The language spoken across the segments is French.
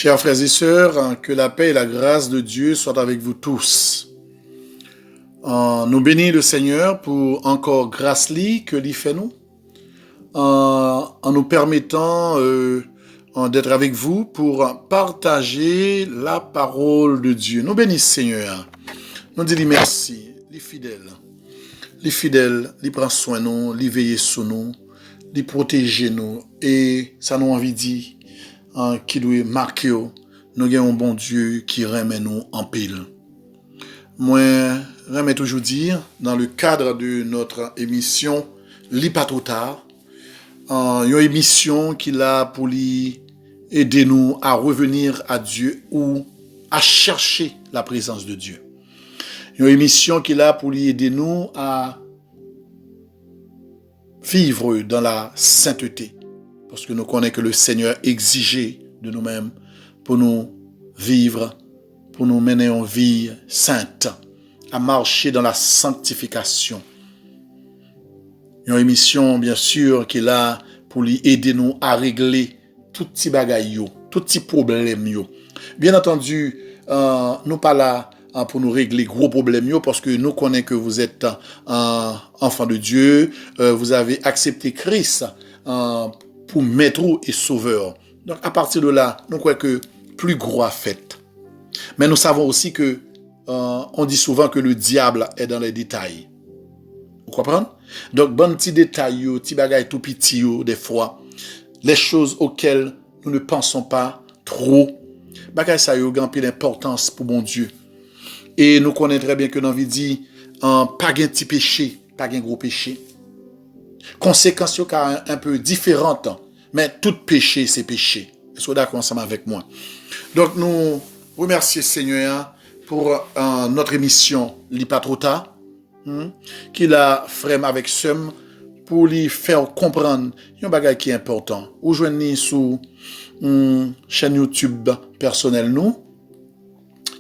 Chers frères et sœurs, que la paix et la grâce de Dieu soient avec vous tous. Nous bénissons le Seigneur pour encore grâce que l'il fait nous, en nous permettant d'être avec vous pour partager la parole de Dieu. Nous bénissons Seigneur. Nous disons merci, les fidèles. Les fidèles, ils prennent soin de nous, ils veillent sur nous, ils protègent nous. Et ça nous envie de dire qui doit marquer, nous avons un bon Dieu qui remet nous en pile. Moi, j'aime toujours dire, dans le cadre de notre émission Li pas trop tard, une émission qui a pour aider nous à revenir à Dieu ou à chercher la présence de Dieu. Une émission qui a pour aider nous à vivre dans la sainteté. Parce que nous connaissons que le Seigneur exigeait de nous-mêmes pour nous vivre, pour nous mener en vie sainte, à marcher dans la sanctification. Une émission, bien sûr, qui est là pour lui aider nous à régler tout petit bagaille, tout petit problème. Bien entendu, nous pas là pour nous régler gros problèmes, parce que nous connaissons que vous êtes enfant de Dieu, vous avez accepté Christ pour maître et sauveur. Donc à partir de là, nous croyons que plus gros a fait. Mais nous savons aussi que on dit souvent que le diable est dans les détails. Vous comprenez? Donc bon petit détail, petit bagay tout petit des fois, les choses auxquelles nous ne pensons pas trop, bagay ça yo grand pile d'importance pour bon Dieu. Et nous connaissons très bien que dans la vie dit pas un petit péché, pas un gros péché. Conséquences un peu différentes, mais tout péché c'est péché. Est-ce que vous êtes d'accord ensemble avec moi? Donc nous remercions Seigneur pour notre émission Li pas trop tard, qu'il a fait avec somme pour lui faire comprendre un bagage qui est important. Vous joignez sur chaîne YouTube personnelle nous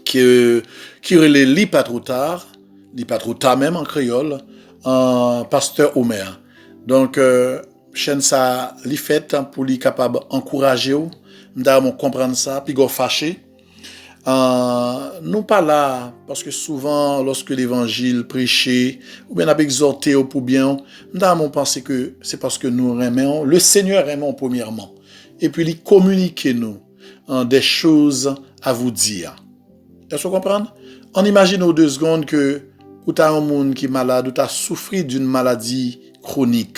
qui relève Li pas trop tard même en créole, pasteur Omer. Donc chaîne ça li fait pour lui capable encourager ou m'd'a comprendre ça puis go fâché. Nous pas là parce que souvent lorsque l'évangile prêché ou bien a exhorté pour bien, m'd'a penser que c'est parce que nous aimons le Seigneur aimons premièrement et puis il communique nous des choses à vous dire. Est-ce que vous comprenez? On imagine aux 2 secondes que ou t'as un monde qui est malade ou t'as souffert d'une maladie chronique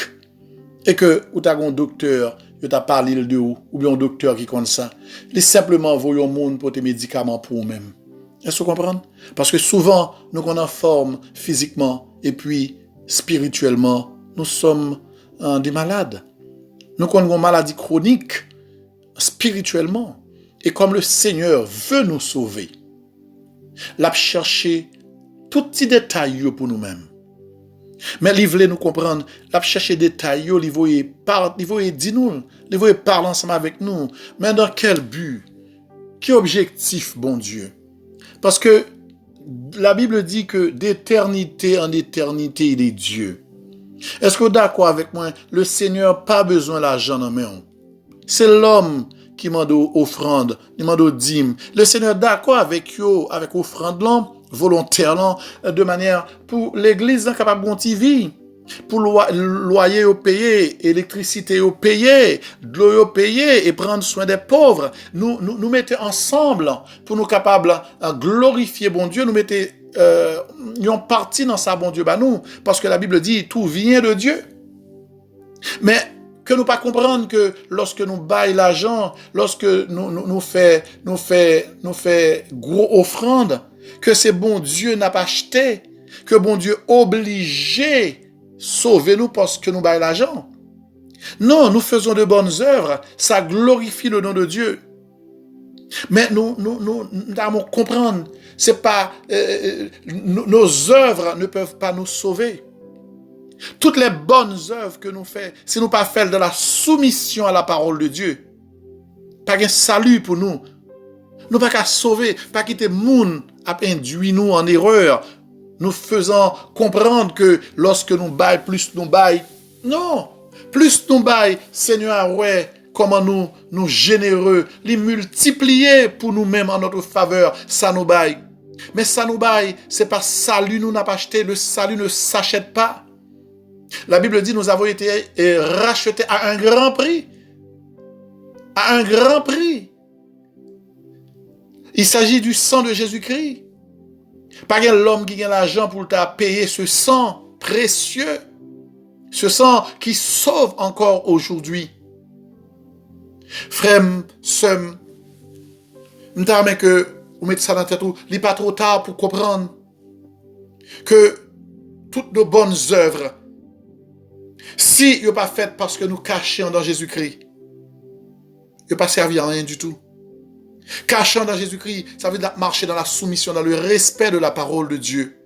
et que ou t'as un docteur qui t'a parlé de ou bien un docteur qui connaît ça, il simplement envoyer au monde pour tes médicaments pour eux-mêmes. Est-ce que vous comprenez? Parce que souvent nous qu'on en forme physiquement et puis spirituellement, nous sommes des malades. Nous qu'on une maladie chronique spirituellement et comme le Seigneur veut nous sauver, l'a chercher tout petit détail pour nous-mêmes. Mais il voulait nous comprendre, l'a chercher des détails, il voulait dire nous, il voulait parler ensemble avec nous. Mais dans quel but? Quel objectif, bon Dieu? Parce que la Bible dit que d'éternité en éternité, il est Dieu. Est-ce que vous êtes d'accord avec moi? Le Seigneur n'a pas besoin d'argent dans main. C'est l'homme qui m'a donné offrande, il m'a donné dîme. Le Seigneur est d'accord avec eux, avec offrande là, volontairement, de manière pour l'église capable de vivre, pour loyer au payer, électricité au payer, de l'eau au payer et prendre soin des pauvres. Nous mettons ensemble pour nous capables de glorifier bon Dieu, nous mettons une partie dans sa bon Dieu nous, parce que la Bible dit tout vient de Dieu. Mais que nous pas comprendre que lorsque nous baillons l'argent, lorsque nous fait gros offrande, que c'est bon Dieu n'a pas acheté, que bon Dieu obligé sauver nous parce que nous baillons l'argent. Non, nous faisons de bonnes œuvres, ça glorifie le nom de Dieu. Mais nous devons comprendre, c'est pas nos œuvres ne peuvent pas nous sauver. Toutes les bonnes œuvres que nous faisons, si nous pas faire de la soumission à la parole de Dieu, pas un salut pour nous. Nous pas qu'à sauver, pas quitter moun à induit nous en erreur, nous faisant comprendre que lorsque nous baillons, plus nous baillons. Non, plus nous baillons, Seigneur, ouais, comment nous généreux, les multiplier pour nous-mêmes en notre faveur, ça nous baille. Mais ça nous baille, c'est pas salut nous n'a pas acheté, le salut ne s'achète pas. La Bible dit nous avons été rachetés à un grand prix. À un grand prix. Il s'agit du sang de Jésus-Christ. Pas l'homme qui a l'argent pour t'a payer ce sang précieux. Ce sang qui sauve encore aujourd'hui. Frère, sœur, m'tarme que vous mettez ça dans la tête, il n'est pas trop tard pour comprendre que toutes nos bonnes œuvres, si elles ne sont pas faites parce que nous cachons dans Jésus-Christ, elles ne pas servi à rien du tout. Cachant dans Jésus-Christ, ça veut dire marcher dans la soumission, dans le respect de la parole de Dieu.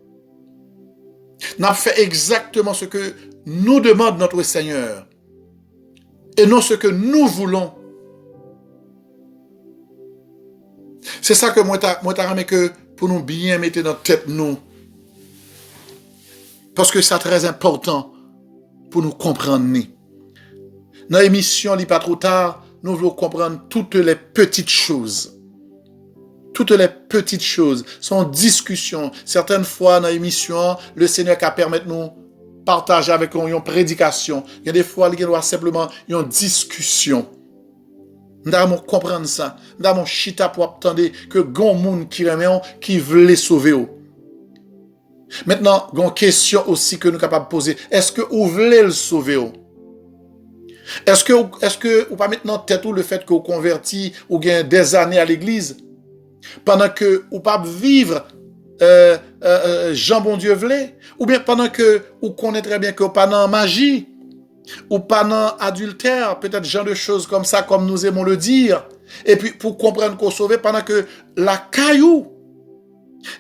Nous avons fait exactement ce que nous demande notre Seigneur et non ce que nous voulons. C'est ça que moi t'as que pour nous bien mettre dans la tête nous. Parce que c'est très important pour nous comprendre. Dans l'émission, il n'est pas trop tard, nous voulons comprendre toutes les petites choses. Toutes les petites choses sont discussions. Certaines fois dans l'émission, le Seigneur qui a permis de nous partager avec nous une prédication. Il y a des fois, il y a simplement une discussion. Nous devons comprendre ça. Nous devons chita pour attendre que gon monde qui remet qui veut sauver. Maintenant, il y a une question aussi que nous sommes capables de poser. Est-ce que vous voulez le sauver? Est-ce que vous pas maintenant tête ou le fait que vous converti ou gagnez des années à l'église pendant que vous pas vivre Jean bon Dieu voulait, ou bien pendant que vous connaissez très bien que vous pas dans magie ou pas dans adultère, peut-être genre de choses comme ça, comme nous aimons le dire, et puis pour comprendre qu'on sauve pendant que la caillou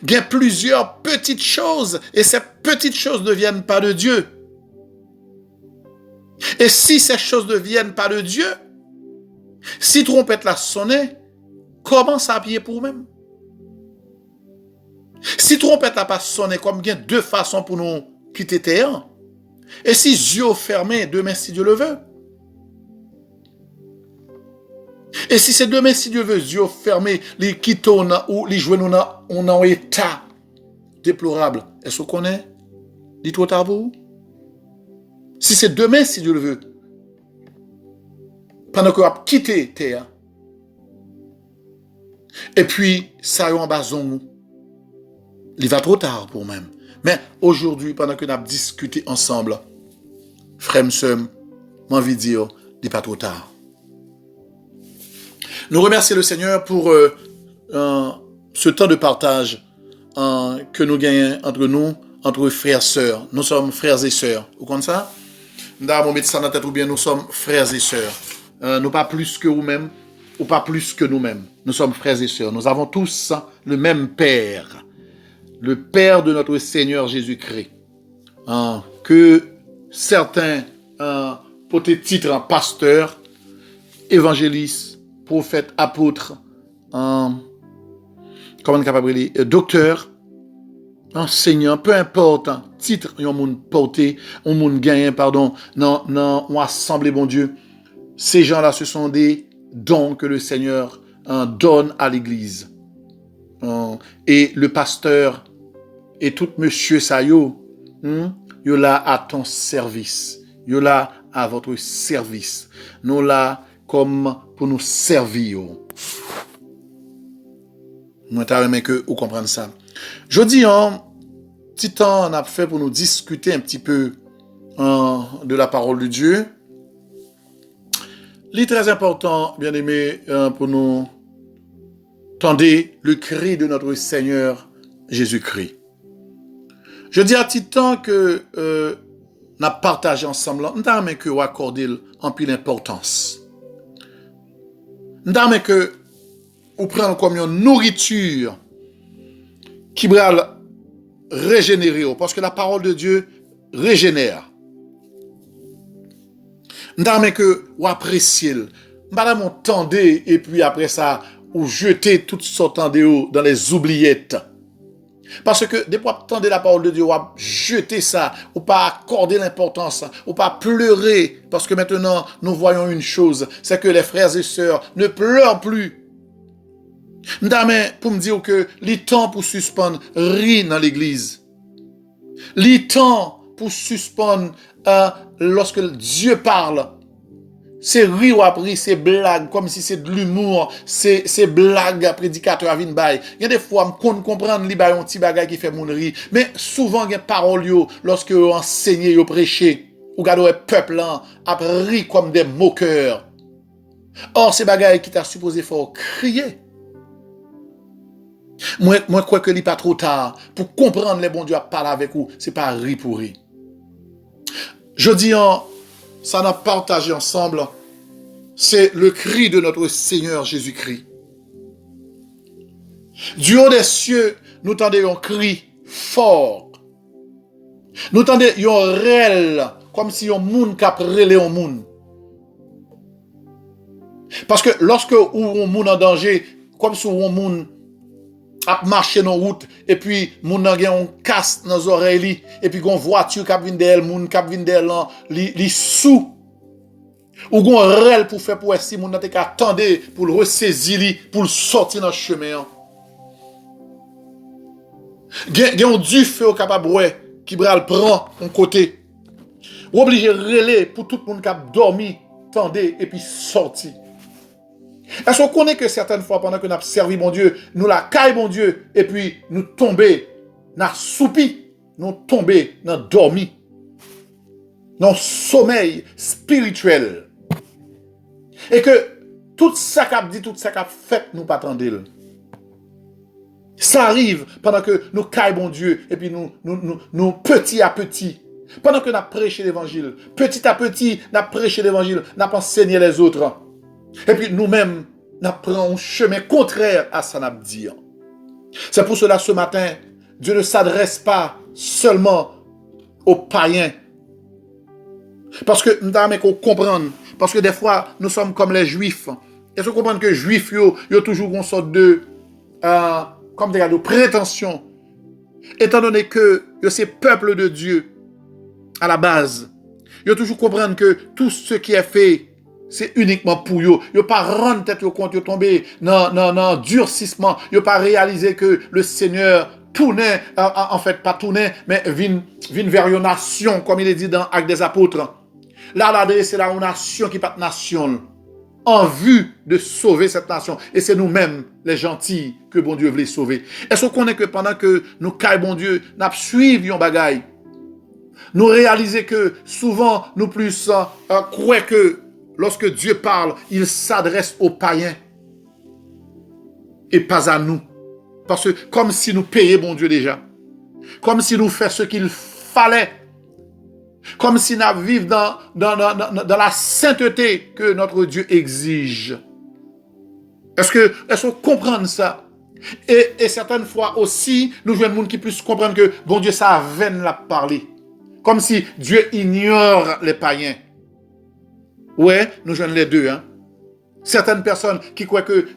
il y a plusieurs petites choses et ces petites choses ne viennent pas de Dieu. Et si ces choses ne viennent pas de Dieu, si trompette la sonne, comment ça pied pour vous-même? Si trompette n'a pas sonné, comme il y a deux façons pour nous quitter terre, et si yeux fermés, demain si Dieu le veut. Et si c'est demain si Dieu veut, yeux fermés, les quitter ou les jouer on a un état déplorable. Est-ce qu'on connaît? Dites-vous à vous. Si c'est demain si Dieu le veut, pendant qu'on va quitter terre, et puis ça y est en bas nous. Il va trop tard pour même. Mais aujourd'hui, pendant que nous avons discuté ensemble, frère, sœur, j'ai envie de dire, il n'est pas trop tard. Nous remercions le Seigneur pour ce temps de partage que nous gagnons entre nous, entre frères et sœurs. Nous sommes frères et sœurs. Vous comprenez ça? Nous avons mis ça dans la tête ou bien nous sommes frères et sœurs. Nous pas plus que vous-même ou pas plus que nous-mêmes. Nous sommes frères et sœurs. Nous avons tous le même Père. Le Père de notre Seigneur Jésus-Christ. Que certains peut-être titre en pasteur, évangéliste, prophète, apôtre, comment on est capable de dire, docteur, enseignant, peu importe, titre, on monde porté, on monde gagné, pardon, non, on assemblé, bon Dieu. Ces gens-là, ce sont des dons que le Seigneur donne à l'Église. Et le pasteur et tout monsieur Sayo, yo là à ton service. Yo là à votre service. Nous là comme pour nous servir. Moi t'aimerais que vous compreniez ça. Je dis petit temps on a fait pour nous discuter un petit peu de la parole de Dieu. Il est très important, bien aimé, pour nous tendre le cri de notre Seigneur Jésus-Christ. Je dis à Titan que nous avons partagé ensemble, nous avons que vous accordez en pile d'importance. Nous avons que vous prenez comme une nourriture qui va régénérer, parce que la parole de Dieu régénère. Nous avons que vous appréciez. Madame, on tendez et puis après ça, vous jetez toutes sortes de dans les oubliettes. Parce que des fois, attendez la parole de Dieu, ou à jeter ça, ou pas accorder l'importance, ou pas pleurer, parce que maintenant, nous voyons une chose, c'est que les frères et sœurs ne pleurent plus. M'dame, pour me dire que les temps pour suspendre rire dans l'église. Les temps pour suspendre lorsque Dieu parle. C'est rire ou après, c'est blague, comme si c'est de l'humour, c'est blague, prédicateur à vin bay. Il y a des fois, on comprend li bay un petit bagay qui fait mon rire, mais souvent, il y a parole yo, lorsque vous enseignez, vous prêchez, ou gado le peuple là, a ri comme des moqueurs. Or, ces bagay qui t'a supposé faire crier. Moi, crois que li pas trop tard, pour comprendre les bons Dieu à parler avec vous, c'est pas rire pour rire. Je dis ça n'a partagé ensemble, c'est le cri de notre Seigneur Jésus-Christ. Du haut des cieux, nous tendons un cri fort. Nous tendons un réel, comme si un monde qui a relé un monde. Parce que lorsque un monde en danger, comme si un monde a marché dans la route, et puis moun nan gen on casse dans les oreilles, et puis gon voiture qui vient derrière, moun qui vient derrière, li sous. Ou gon rel pour faire pour si moun nan te ka attendre pour le ressaisir li, pour le sortir dans le chemin. Gen du feu capable qui bral prend un côté. Ou obligé relais pour tout le monde qui a dormi, tendez et puis sorti. Est-ce qu'on connaît que certaines fois, pendant que nous avons servi mon Dieu, nous la caille mon Dieu, et puis nous tomber, nous soupi, nous tomber, nous dormi, dans sommeil spirituel. Et que tout ça qu'a dit, tout ça qu'a fait, nous pas attendre. Ça arrive pendant que nous caille mon Dieu, et puis nous petit à petit, pendant que nous prêchons l'évangile, petit à petit, nous prêchons l'évangile, nous enseigné les autres. Et puis nous-mêmes, nous prenons un chemin contraire à ça nous dire. C'est pour cela ce matin, Dieu ne s'adresse pas seulement aux païens. Parce que nous devons comprendre, parce que des fois, nous sommes comme les Juifs. Et se comprendre que les Juifs, ils ont toujours une sorte de, comme de prétention. Étant donné que c'est peuple de Dieu, à la base, ils ont toujours comprendre que tout ce qui est fait, c'est uniquement pour eux. Ils n'ont pas rendre tête au compte, ils tombé dans durcissement. Ils n'ont pas réalisé que le Seigneur tournait, en fait pas tournait, mais vient vers une nation, comme il est dit dans Actes des Apôtres. Là, l'adresse, c'est la nation qui n'est pas nation, en vue de sauver cette nation. Et c'est nous-mêmes, les gentils, que bon Dieu voulait sauver. Est-ce qu'on connaît que pendant que nous caillons bon Dieu, nous suivons bagaille, nous réalisons que souvent, nous plus croyons que lorsque Dieu parle, il s'adresse aux païens et pas à nous. Parce que comme si nous payions bon Dieu déjà. Comme si nous faisions ce qu'il fallait. Comme si nous vivions dans la sainteté que notre Dieu exige. Est-ce qu'on comprend ça? Et certaines fois aussi, nous jouons des gens qui puissent comprendre que bon Dieu, ça a veine la parler. Comme si Dieu ignore les païens. Ouais, nous jouons les deux. Certaines personnes qui croient que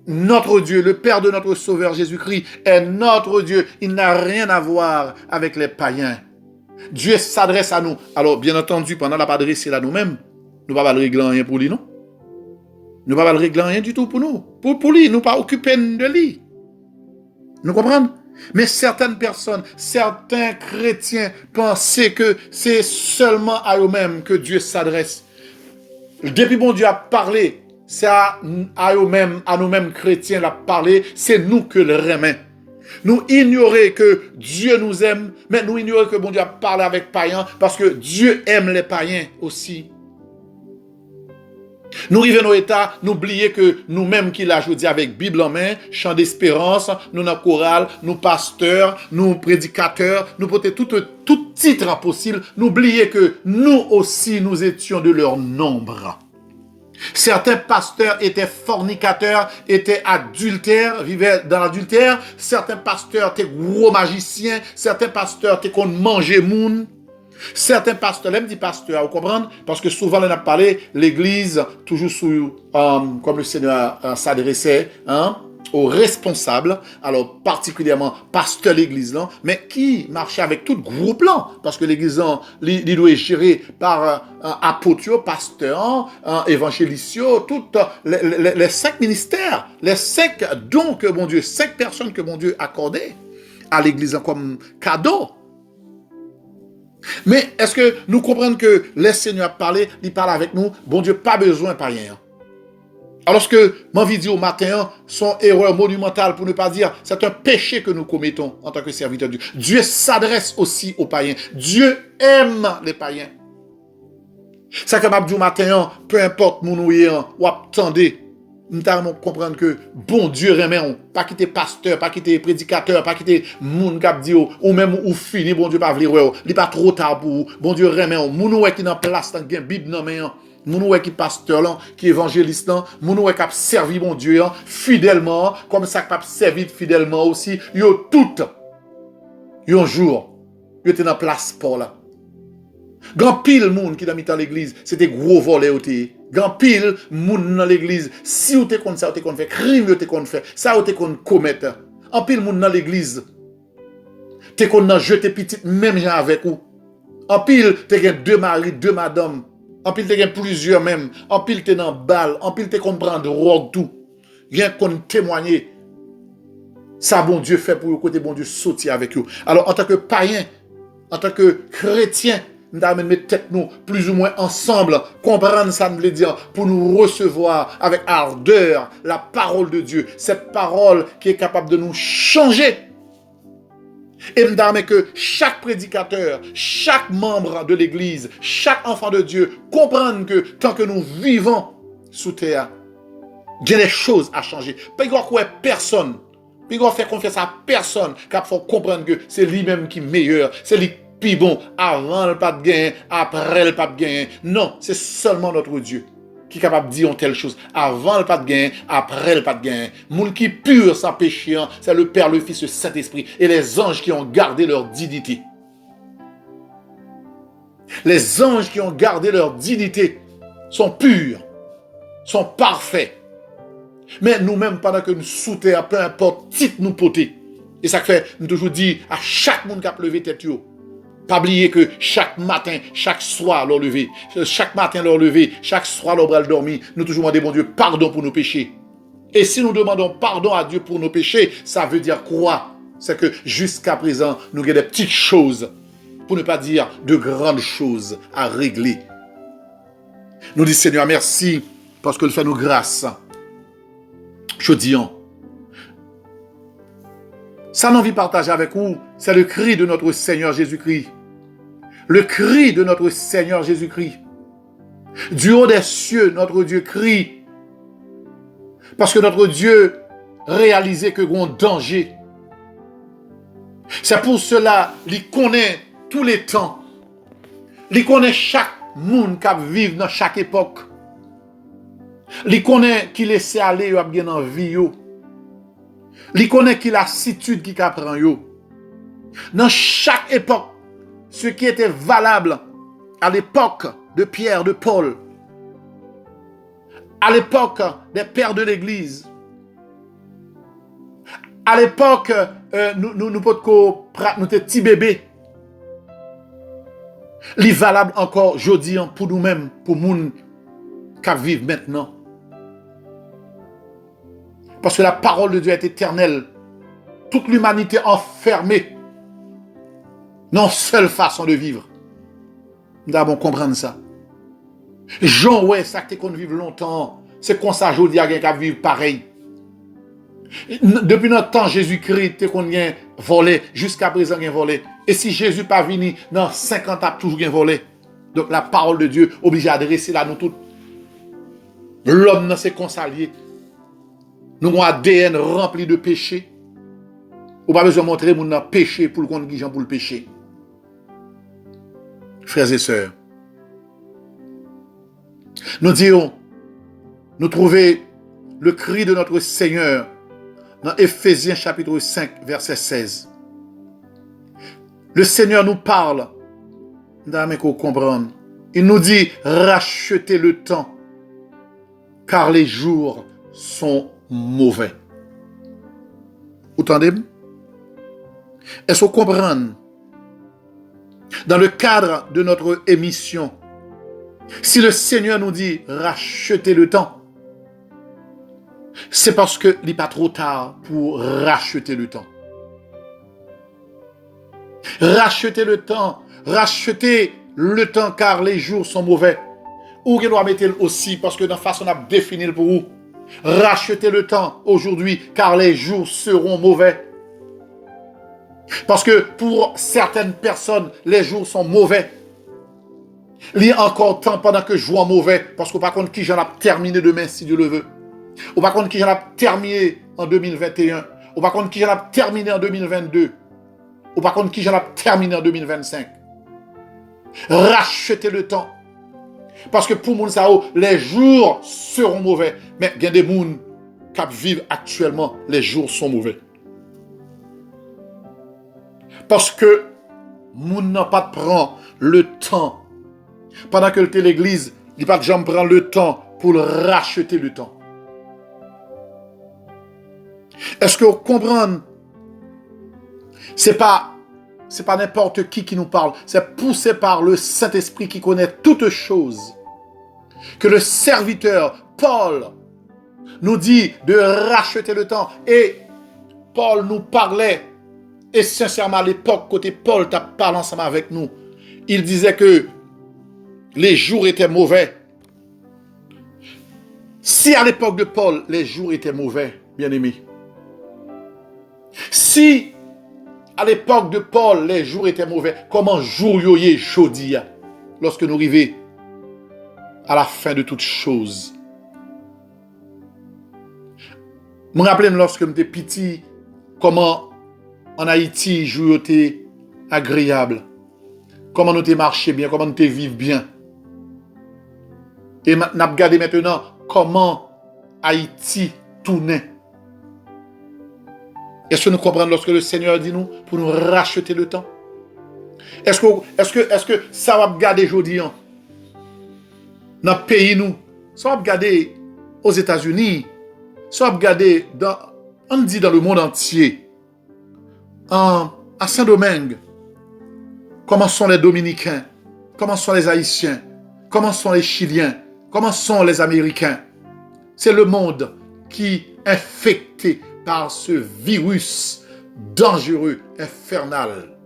notre Dieu, le Père de notre Sauveur Jésus-Christ, est notre Dieu. Il n'a rien à voir avec les païens. Dieu s'adresse à nous. Alors, bien entendu, pendant la adresse à nous-mêmes, nous ne pouvons pas le régler rien pour lui, non? Nous ne pouvons pas le régler rien du tout pour nous. Pour lui, nous ne pas occuper de lui. Nous comprenons? Mais certaines personnes, certains chrétiens pensaient que c'est seulement à eux-mêmes que Dieu s'adresse. Depuis bon Dieu a parlé, c'est à eux-mêmes, à nous-mêmes chrétiens l'a parlé, c'est nous que le remet. Nous ignorer que Dieu nous aime, mais nous ignorer que bon Dieu a parlé avec païens, parce que Dieu aime les païens aussi. Nous arrivons au état, n'oubliez que nous-mêmes qui l'a dit avec Bible en main, chant d'espérance, nous dans chorale, nous pasteurs, nous prédicateurs, nous portons tout titre possible, n'oubliez que nous aussi nous étions de leur nombre. Certains pasteurs étaient fornicateurs, étaient adultères, vivaient dans l'adultère. Certains pasteurs étaient gros magiciens. Certains pasteurs étaient qu'on mangeait moun. Certains pasteurs, même dit pasteurs, vous comprenez? Parce que souvent, on a parlé, l'église, toujours sous, comme le Seigneur s'adressait, aux responsables, alors particulièrement pasteur l'église là, mais qui marchait avec tout groupe là, parce que l'église là, il doit être géré par apôtres, pasteurs, évangélistes, toutes les 5 ministères, les 5 dons que bon Dieu, 5 personnes que bon Dieu accordait à l'église comme cadeau. Mais est-ce que nous comprenons que le Seigneur il parle avec nous, bon Dieu, pas besoin de rien. Alors que, m'envie dit au matin, son erreur monumentale, pour ne pas dire, c'est un péché que nous commettons en tant que serviteurs de Dieu. Dieu s'adresse aussi aux païens. Dieu aime les païens. C'est capable du matin, peu importe mon ou attendez, nous devons comprendre que bon Dieu remet, pas quitter pasteur, pas quitter prédicateur, pas quitter moun k'ap di ou même ou fini, bon Dieu pas vle il pas trop tard pour bon Dieu remet, moun qui dans place dans gen Bible nan men, moun qui pasteur là, qui évangéliste là, moun qui a servi bon Dieu fidèlement, comme ça qui a servi fidèlement aussi, yo tout un jour, yo était dans place pour là. Grand pile moun qui dans mitan l'église, c'était gros volé ôté. Grand pile moun dans l'église, si ou te kon ça ou te kon fait crime ou te kon fait, ça ou te kon commettre. En pile moun dans l'église, te kon nan jeter petite même gens avec ou. En pile te gen 2 maris, 2 madames. En pile te gen plusieurs même. En pile te dans balle, en pile te kon prendre drogue tout. Rien qu'on témoigner. Ça bon Dieu fait pour côté bon Dieu sortir avec vous. Alors en tant que païen, en tant que chrétien, nous avons mis tête nous plus ou moins ensemble, comprendre ça veut dire pour nous recevoir avec ardeur la parole de Dieu, cette parole qui est capable de nous changer. Et nous avons que chaque prédicateur, chaque membre de l'église, chaque enfant de Dieu comprenne que tant que nous vivons sous terre, il y a des choses à changer. Pas y avoir personne, pas y faire confiance à personne qui faut comprendre que c'est lui-même qui est meilleur, c'est lui puis bon, avant le pas de gain, après le pas de gain. Non, c'est seulement notre Dieu qui est capable de dire telle chose. Avant le pas de gain, après le pas de gain. Moun qui pur sans péché, c'est le Père, le Fils, le Saint-Esprit et les anges qui ont gardé leur dignité. Les anges qui ont gardé leur dignité sont purs, sont parfaits. Mais nous-mêmes, pendant que nous soutenons, peu importe, titre nous poter. Et ça fait, nous toujours dit à chaque monde qui a levé tête, pas oublier que chaque matin, chaque soir, leur lever, chaque matin, leur lever, chaque soir, leur bras dormir, nous toujours demander, bon Dieu, pardon pour nos péchés. Et si nous demandons pardon à Dieu pour nos péchés, ça veut dire quoi? C'est que jusqu'à présent, nous avons des petites choses, pour ne pas dire de grandes choses à régler. Nous disons, Seigneur, merci, parce que le fait nous grâce. Je dis, ça, nous envie de partager avec vous, c'est le cri de notre Seigneur Jésus-Christ. Le cri de notre Seigneur Jésus-Christ. Du haut des cieux, notre Dieu crie. Parce que notre Dieu réalisait que un danger. C'est pour cela qu'il connaît tous les temps. Il connaît chaque monde qui vit dans chaque époque. Il connaît qui laisse aller ou bien en vie. Il connaît qui lassitude qui prend yo. Dans chaque époque, ce qui était valable à l'époque de Pierre, de Paul, à l'époque des pères de l'Église, à l'époque, nous étions petits bébés, il est valable encore aujourd'hui pour nous-mêmes, pour les gens qui vivent maintenant. Parce que la parole de Dieu est éternelle. Toute l'humanité enfermée dans une seule façon de vivre. Nous devons comprendre ça. Jean, ouais, ça que qu'on vive longtemps, c'est comme ça, aujourd'hui, il y a quelqu'un qui vivre pareil. Depuis notre temps, Jésus-Christ, qu'on vient volé, jusqu'à présent, il a volé. Et si Jésus pas venu, dans 50 ans, toujours bien volé. Donc la parole de Dieu oblige à adresser là nous tous. L'homme, c'est consalié. Nous avons un ADN rempli de péché. Ou pas besoin de montrer mon péché pour le compte qui pour le péché. Frères et sœurs, nous disons, nous trouvons le cri de notre Seigneur dans Éphésiens chapitre 5, verset 16. Le Seigneur nous parle, nous comprendre. Il nous dit, rachetez le temps, car les jours sont mauvais. Entendez? Est-ce qu'on comprend? Dans le cadre de notre émission, si le Seigneur nous dit racheter le temps, c'est parce qu'il n'est pas trop tard pour racheter le temps. Racheter le temps car les jours sont mauvais. Ou qu'il doit mettre aussi parce que dans la façon on a défini pour vous. Racheter le temps aujourd'hui car les jours seront mauvais. Parce que pour certaines personnes, les jours sont mauvais. Il y a encore temps pendant que je vois mauvais. Parce que par contre, qui j'en a terminé demain si Dieu le veut. Ou par contre, qui j'en a terminé en 2021. Ou par contre, qui j'en a terminé en 2022. Ou par contre, qui j'en a terminé en 2025. Rachetez le temps. Parce que pour moun sao, les jours seront mauvais. Mais il y a des moun qui vivent actuellement, les jours sont mauvais. Parce que moun n'a pas prend le temps. Pendant que l'église, il n'a pas de gens prend le temps pour racheter le temps. Est-ce que vous comprenez? C'est pas n'importe qui nous parle. C'est poussé par le Saint-Esprit qui connaît toutes choses. Que le serviteur, Paul, nous dit de racheter le temps. Et Paul nous parlait, et sincèrement à l'époque, côté Paul t'a parlé ensemble avec nous, il disait que les jours étaient mauvais. Si à l'époque de Paul, les jours étaient mauvais, bien-aimés, si à l'époque de Paul, les jours étaient mauvais, comment jour yoye jodi lorsque nous arrivons à la fin de toutes choses? Je me rappelle lorsque j'étais petit, comment en Haïti, jour était agréable, comment nous marché bien, comment nous vivre bien. Et nous regardons maintenant comment Haïti tournait. Est-ce que nous comprenons lorsque le Seigneur dit nous pour nous racheter le temps? Est-ce que ça va regarder aujourd'hui dans le pays nous? Ça va regarder aux États-Unis? Ça va regarder on dit dans le monde entier? À Saint-Domingue, comment sont les Dominicains? Comment sont les Haïtiens? Comment sont les Chiliens? Comment sont les Américains? C'est le monde qui est infecté par ce virus dangereux, infernal,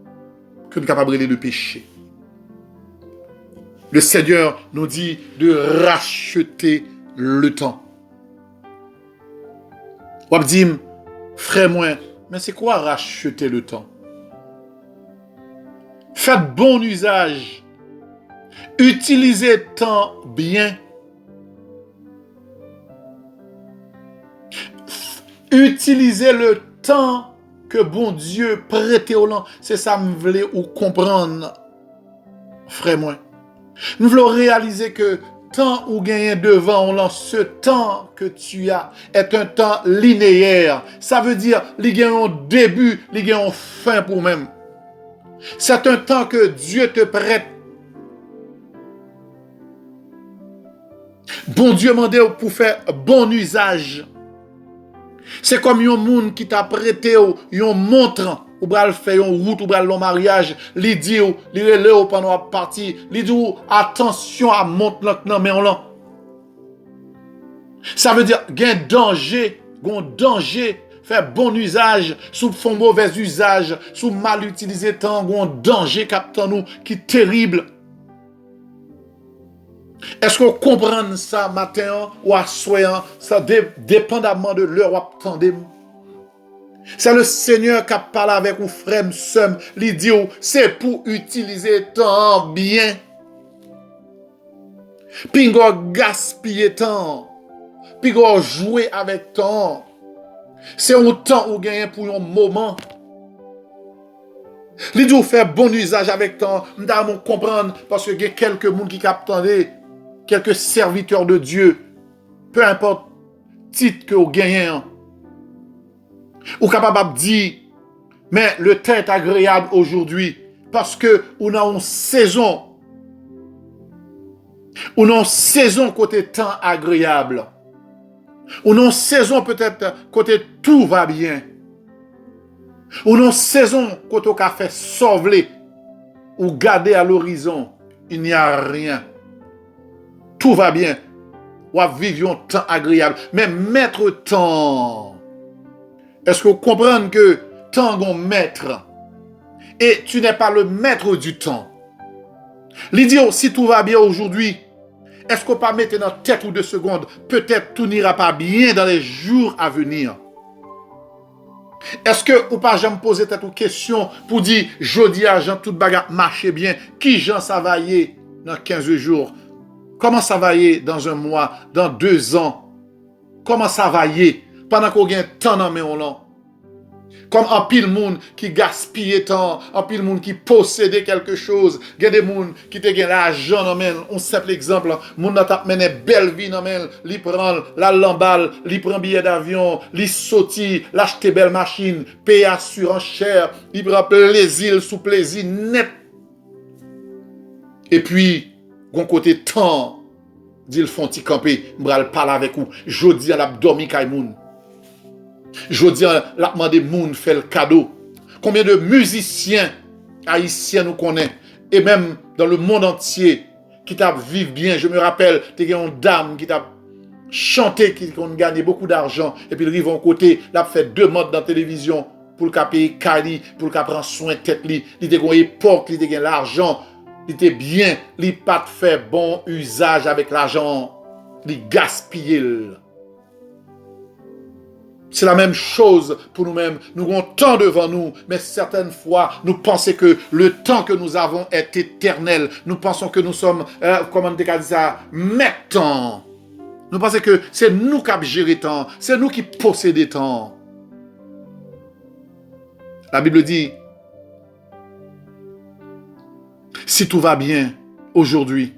que nous sommes capables de pécher. Le Seigneur nous dit de racheter le temps. Ou dit, frère moi, mais c'est quoi racheter le temps? Faites bon usage. Utilisez le temps bien. Utilisez le temps que bon Dieu prête au long. C'est ça que je voulais ou comprendre, frère moi. Nous voulons réaliser que temps ou gagner devant on ce temps que tu as est un temps linéaire. Ça veut dire il y a un début, il y a une fin pour même. C'est un temps que Dieu te prête. Bon Dieu m'a demandé pour faire bon usage. C'est comme un monde qui t'a prêté un montre ou bral faire une route ou bral le mariage, li dit ou li relé ou pendant la partie, li dit attention à montre nan mais on là. Ça veut dire gain danger, faire bon usage, sous font mauvais usage, sous mal utiliser temps, gon danger captant nous qui terrible. Est-ce qu'on comprend ça matin ou à soir, ça dépendamment de l'heure où attendez. C'est le Seigneur qui a parlé avec vous, frère, soeur, il dit c'est pour utiliser temps bien. Puis on gaspiller temps. Puis on jouer avec temps. C'est un temps où gagner pour un moment. Il dit faire bon usage avec temps. Nous devons comprendre parce que il y a quelques monde qui captent quelques serviteurs de Dieu, peu importe titre que vous gagnez, ou capable de dire, mais le temps est agréable aujourd'hui parce que on a une saison. On a une saison côté temps agréable. On a une saison peut-être côté tout va bien. Ou non saison, quand on a fait sauver ou garder à l'horizon, il n'y a rien. Tout va bien. Ou vivre un temps agréable. Mais mettre temps. Est-ce que vous comprenez que temps est un maître? Et tu n'es pas le maître du temps. L'idiot, si tout va bien aujourd'hui, est-ce qu'on peut mettre dans tête ou 2 secondes, peut-être tout n'ira pas bien dans les jours à venir? Est-ce que ou pas jamais poser tête ou question pour dire, jodi à Jean, toute bagarre marche bien, qui Jean ça va y aller dans 15 jours? Comment ça va y aller dans un mois, dans 2 ans? Comment ça va y aller pendant qu'on gagne temps dans mes on comme un pile monde qui gaspille temps, un pile monde qui possède quelque chose, il y a des gens qui te gagnent l'argent dans main, un simple exemple, monde n'a pas mené belle vie dans main, li prend la lamballe, li prend billet d'avion, li sorti, l'acheter belle machine, paye assurance cher, li prend plaisir sous plaisir net. Et puis, gon côté temps, dit le font ti camper, m'bral parler avec vous, jodi à l'abdomi kay moun. Je dis, la demande moun fait le cadeau. Combien de musiciens haïtiens nous connaissons, et même dans le monde entier, qui t'a vivre bien. Je me rappelle, il y a une dame qui t'a chanté, qui a gagné beaucoup d'argent, et puis il arrive à côté, il a fait 2 modes dans la télévision, pour le payer Kali, pour le prendre soin de tête. Il était à une époque, il était l'argent, il était bien, il n'a pas fait bon usage avec l'argent, il gaspillait. C'est la même chose pour nous-mêmes. Nous avons tant devant nous, mais certaines fois, nous pensons que le temps que nous avons est éternel. Nous pensons que nous sommes, comment on dit ça, mettants. Nous pensons que c'est nous qui gérons le temps, c'est nous qui possédons le temps. La Bible dit, si tout va bien aujourd'hui,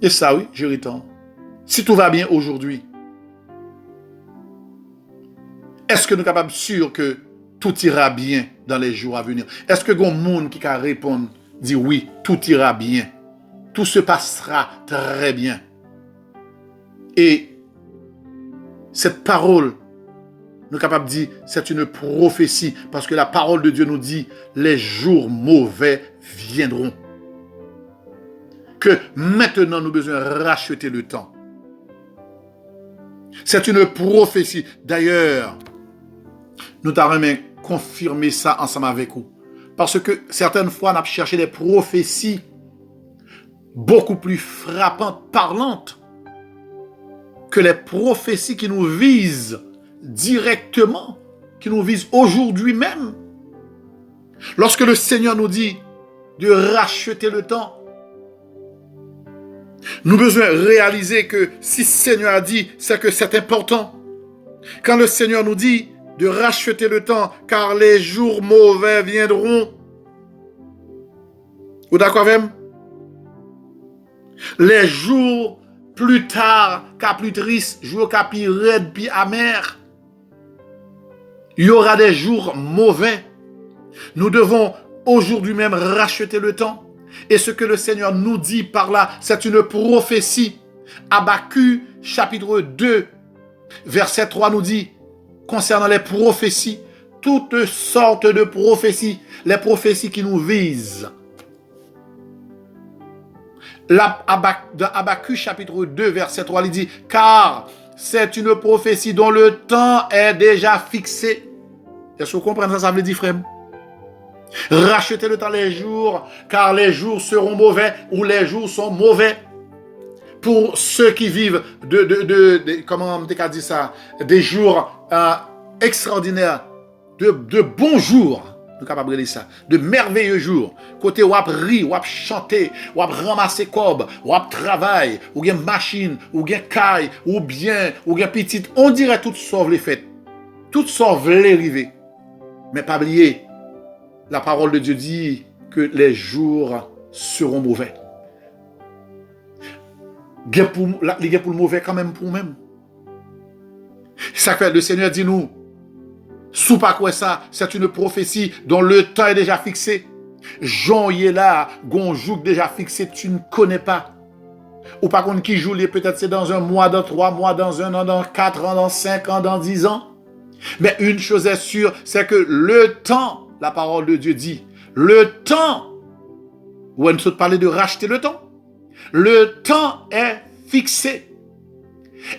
et ça oui, gérer le temps. Si tout va bien aujourd'hui, est-ce que nous sommes capables sûr que tout ira bien dans les jours à venir? Est-ce que il y a un monde qui peut répondre, dit oui, tout ira bien. Tout se passera très bien. Et cette parole, nous sommes capables de dire, c'est une prophétie. Parce que la parole de Dieu nous dit, les jours mauvais viendront. Que maintenant nous avons besoin de racheter le temps. C'est une prophétie. D'ailleurs, nous t'avons confirmé ça ensemble avec vous. Parce que certaines fois, on a cherché des prophéties beaucoup plus frappantes, parlantes, que les prophéties qui nous visent directement, qui nous visent aujourd'hui même. Lorsque le Seigneur nous dit de racheter le temps, nous devons réaliser que si le Seigneur a dit, c'est que c'est important. Quand le Seigneur nous dit de racheter le temps, car les jours mauvais viendront. Vous d'accord avec moi? Les jours plus tard, qu'à plus triste, jours qu'à plus raide, plus amer. Il y aura des jours mauvais. Nous devons aujourd'hui même racheter le temps. Et ce que le Seigneur nous dit par là, c'est une prophétie. Habakkuk, chapitre 2, verset 3 nous dit, concernant les prophéties, toutes sortes de prophéties, les prophéties qui nous visent. Dans Habakkuk, chapitre 2, verset 3, il dit, car c'est une prophétie dont le temps est déjà fixé. Est-ce que vous comprenez ça? Ça veut dire, frère? Rachetez le temps les jours, car les jours seront mauvais ou les jours sont mauvais. Pour ceux qui vivent comment on dit ça, des jours extraordinaires, de bons jours, nous capables de dire ça, de merveilleux jours, côté où ri, où chanter, où ramasser cob, où travail, où bien machine, où bien caille, ou bien petite, on dirait toutes sauf les fêtes, toutes sauf les rivets. Mais pas oublier, la parole de Dieu dit que les jours seront mauvais. Il y a pour le mauvais quand même pour nous-mêmes. Ça fait le Seigneur dit nous, sous pas quoi ça, c'est une prophétie dont le temps est déjà fixé. Jean y est là, gonjouk déjà fixé, tu ne connais pas. Ou par contre qui joue, peut-être c'est dans un mois, dans 3 mois, dans 1 an, dans 4 ans, dans 5 ans, dans 10 ans. Mais une chose est sûre, c'est que le temps, la parole de Dieu dit, le temps, où elle nous parle de racheter le temps est fixé.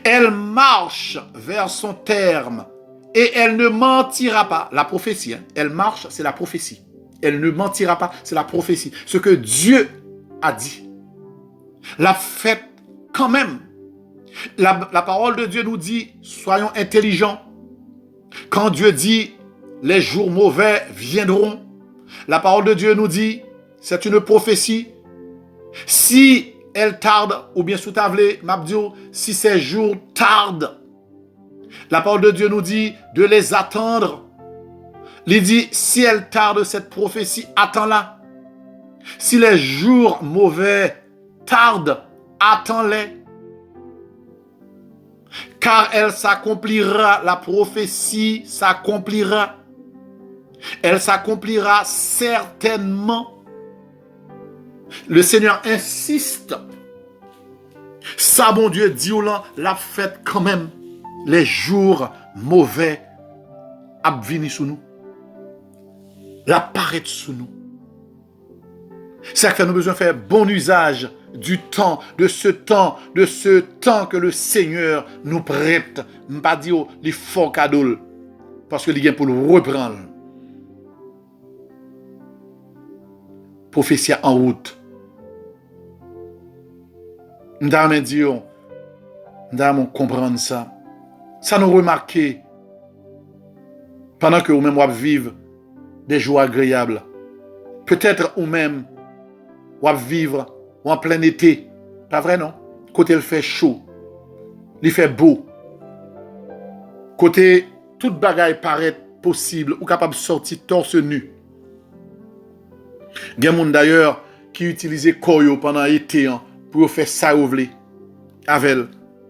Elle marche vers son terme et elle ne mentira pas. La prophétie, elle marche, c'est la prophétie. Elle ne mentira pas, c'est la prophétie. Ce que Dieu a dit, la fête quand même. La parole de Dieu nous dit, soyons intelligents. Quand Dieu dit, les jours mauvais viendront, la parole de Dieu nous dit, c'est une prophétie. Si elle tarde, ou bien sous tablé, Mabdio, si ces jours tardent, la parole de Dieu nous dit de les attendre. Il dit, si elle tarde, cette prophétie, attends-la. Si les jours mauvais tardent, attends-les. Car elle s'accomplira, la prophétie s'accomplira. Elle s'accomplira certainement. Le Seigneur insiste. Ça, bon Dieu, dit ou là, la fête quand même. Les jours mauvais abvenir sous nous. L'apparaître sous nous. C'est que nous avons besoin de faire bon usage du temps, de ce temps que le Seigneur nous prête. Je ne pas dire les forts cadeaux, parce que il vient pour le reprendre. Prophétie en route. Nous avons comprendre ça. Ça nous remarque pendant que vous-même vous vivez des jours agréables. Peut-être ou même vous vivre en plein été. Pas vrai, non? Côté il fait chaud. Il fait beau. Côté toute bagaille paraît possible ou capable de sortir torse nu. Il y a des gens d'ailleurs qui utilisent koyo pendant l'été pour faire ça ou vle. Avec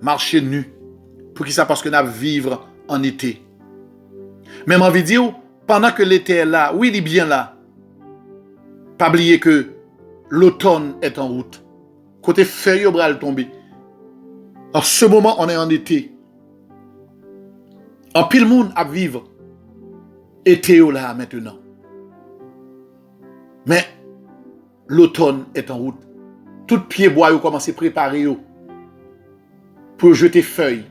marcher nu. Pour qui ça? Parce que nous vivre en été. Même envie de dire, pendant que l'été est là, oui, il est bien là. Pas oublier que l'automne est en route. Côté feuille au bras tomber. En ce moment, on est en été. En pile monde à vivre. Été là maintenant. Mais l'automne est en route. Tout pied bois yo commence à préparer pour jeter feuilles.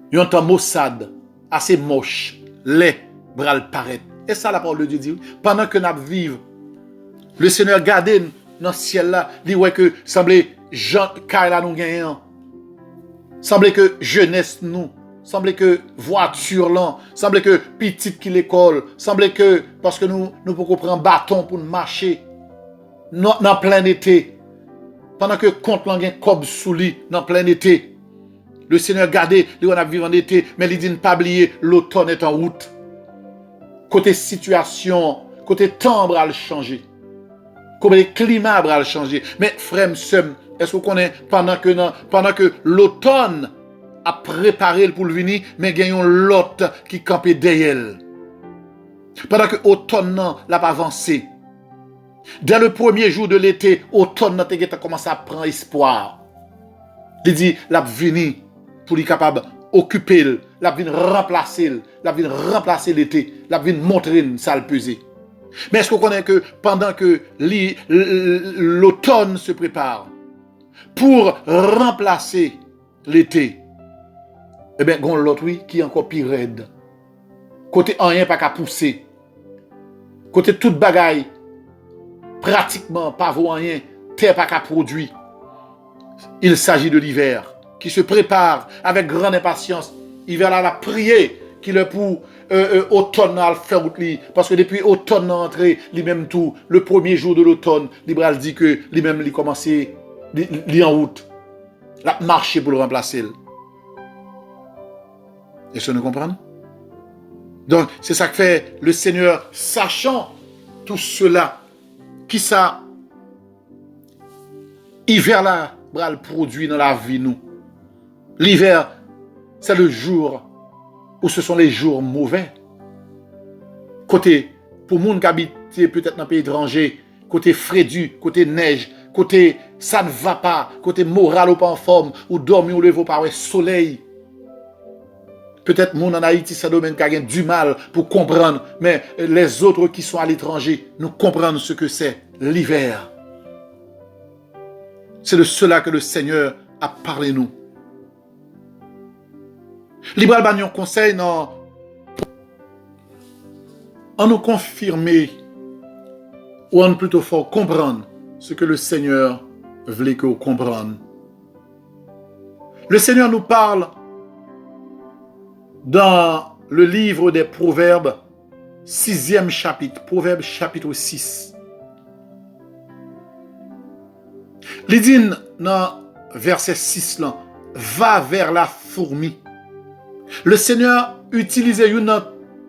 Yon temps maussade, assez moche, laid, bral paraît. Et ça la parole de Dieu dit. Pendant que nous vivons, le Seigneur garde dans le ciel là, dit ouais que semblait Jean Kaila nous gagnant. Semblait que jeunesse nous, semblait que voiture là, semblait que petite qui l'école, semblait que parce que nous pouvons prendre bâton pour marcher dans plein été. Pendant que compte là gagne cob sous lit dans plein été. Le Seigneur gardé, on a vécu en été, mais il dit ne pas oublier, l'automne est en route. Côté situation, côté temps va changer. Côté climat va changer. Mais frère, est-ce que vous connaissez pendant que l'automne a préparé pour le venir, mais il y a l'autre qui campait derrière. Pendant que l'automne n'a pas avancé. Dès le premier jour de l'été, l'automne a commencé à prendre espoir. Il dit, la venir pour être capable d'occuper, la venir remplacer l'été, la venir montrer ça le peser. Mais est-ce que vous connaissez que pendant que l'automne se prépare pour remplacer l'été, eh bien, il y a l'autre qui est encore plus raide. Côté rien pas qu'à pousser. Côté toute bagaille, pratiquement pas rien, terre pas qu'à produire. Il s'agit de l'hiver qui se prépare avec grande impatience. L'hiver là, la prier qu'il est pour automne à faire route li. Parce que depuis automne entré, lui-même tout, le premier jour de l'automne, Libral dit que lui-même il commencé li en route. La marcher pour le remplacer. Est-ce que nous comprenons? Donc, c'est ça que fait le Seigneur, sachant tout cela, qui ça, hiver là, bral produit dans la vie nous. L'hiver, c'est le jour où ce sont les jours mauvais. Côté, pour monde qui habite peut-être dans un pays étranger, côté frédu, côté neige, côté ça ne va pas, côté moral ou pas en forme, ou dormir ou lever par le soleil. Peut-être mon en Haïti, ça domaine qui a du mal pour comprendre, mais les autres qui sont à l'étranger, nous comprennent ce que c'est l'hiver. C'est de cela que le Seigneur a parlé nous. Libral Bagnon conseil non, en nous confirmer ou en plutôt fort comprendre ce que le Seigneur voulait que vous compreniez. Le Seigneur nous parle dans le livre des Proverbes, 6e chapitre, Proverbes chapitre 6. Il dit dans verset 6 là, va vers la fourmi. Le Seigneur utilisait une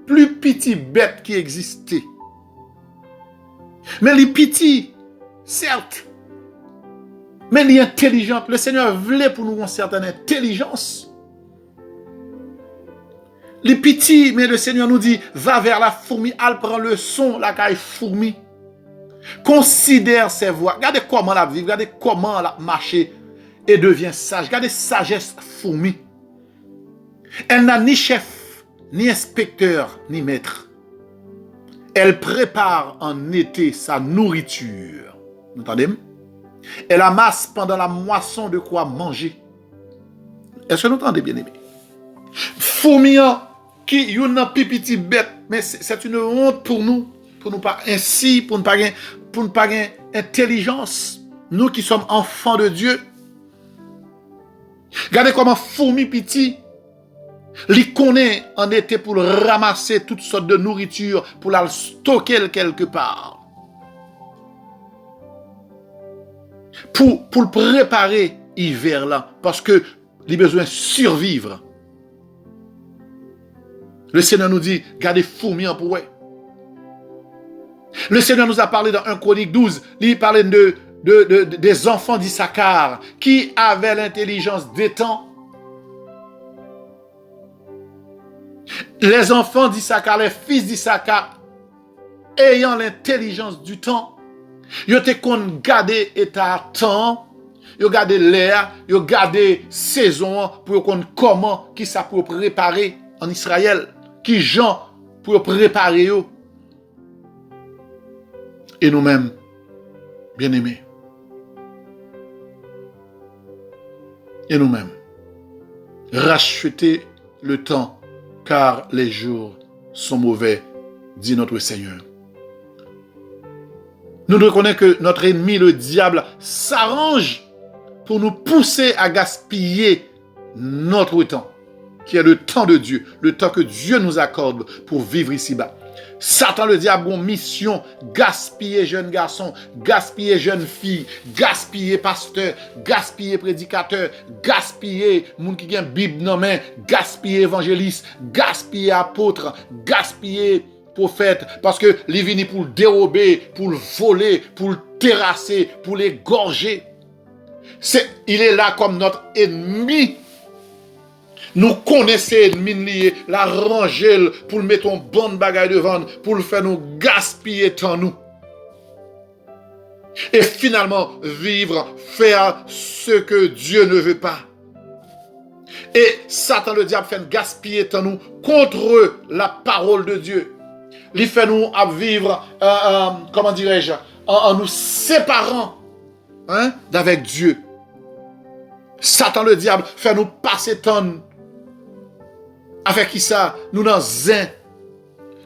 plus petite bête qui existait. Mais les petits, certes, mais les intelligentes, le Seigneur voulait pour nous une certaine intelligence. Les petits, mais le Seigneur nous dit, va vers la fourmi, elle prend le son, la caille fourmi. Considère ses voies. Regardez comment elle vit, regardez comment elle marche et devient sage. Regardez sagesse fourmi. Elle n'a ni chef, ni inspecteur, ni maître. Elle prépare en été sa nourriture. Vous entendez? Elle amasse pendant la moisson de quoi manger. Est-ce que vous entendez, bien-aimés? Fourmi qui est une petite bête, mais c'est une honte pour nous pas ainsi, pour ne pas gagner intelligence. Nous qui sommes enfants de Dieu. Regardez comment fourmi petit, il connaît en été pour ramasser toutes sortes de nourriture, pour la stocker quelque part. Pour le préparer hiver là, parce que il a besoin de survivre. Le Seigneur nous dit, gardez fourmi en pour. Le Seigneur nous a parlé dans 1 Chronique 12, il parlait des enfants d'Issachar qui avaient l'intelligence des temps. Les enfants d'Issachar, les fils d'Issachar, ayant l'intelligence du temps, ils ont gardé état temps, ils ont gardé l'air, ils ont gardé saison pour connaître comment qui ça pour préparer en Israël, qui gens pour préparer eux. Et nous-mêmes, bien-aimés, et nous-mêmes, rachetez le temps, car les jours sont mauvais, dit notre Seigneur. Nous reconnaissons que notre ennemi, le diable, s'arrange pour nous pousser à gaspiller notre temps, qui est le temps de Dieu, le temps que Dieu nous accorde pour vivre ici-bas. Satan, le diable, a une mission, gaspiller jeunes garçons, gaspiller jeunes filles, gaspiller pasteurs, gaspiller prédicateurs, gaspiller moun qui gen Bible dans main, gaspiller évangéliste, gaspiller apôtre, gaspiller prophète, parce que les vini pour le dérober, pour le voler, pour le terrasser, pour l'égorger. Il est là comme notre ennemi. Nous connaissons l'ennemi, la ranger pour le mettre en bonne bagaille devant, pour le faire nous gaspiller temps nous. Et finalement, vivre, faire ce que Dieu ne veut pas. Et Satan, le diable, fait gaspiller temps nous contre la parole de Dieu. Il fait nous vivre, comment dirais-je, en nous séparant d'avec Dieu. Satan, le diable, fait nous passer temps avec qui ça, nous dans zin,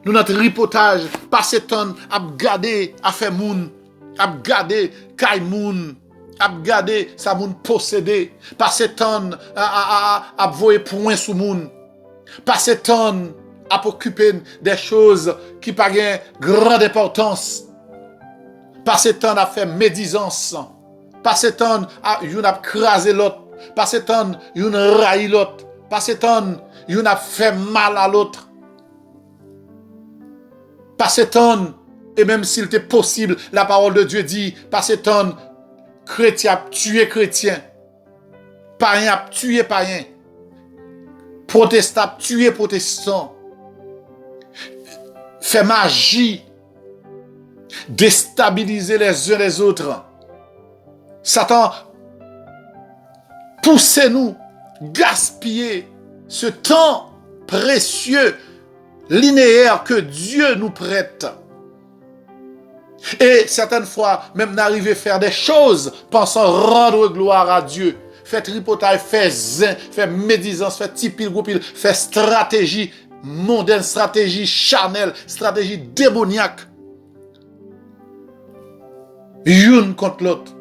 nous dans tripotage, passer temps à garder, à faire moun, à garder kay moun, à garder sa moun posséder, passer temps à voyer point sous moun, passer temps à occuper des choses qui pas gain grande importance, passer temps à faire médisance, passer temps à yon a craser l'autre, passer temps yon raï l'autre, passer temps yon a fait mal à l'autre. Passer temps, et même s'il était possible, la parole de Dieu dit, passer temps, chrétien tuer chrétien, païen tuer païen, protestant tuer protestant, fait magie, déstabiliser les uns les autres. Satan, poussez-nous, gaspiller ce temps précieux, linéaire que Dieu nous prête. Et certaines fois, même d'arriver à faire des choses, pensant rendre gloire à Dieu. Faire tripotage, faire zin, faire médisance, faire tipil, goupil, faire stratégie mondaine, stratégie charnelle, stratégie démoniaque. Une contre l'autre.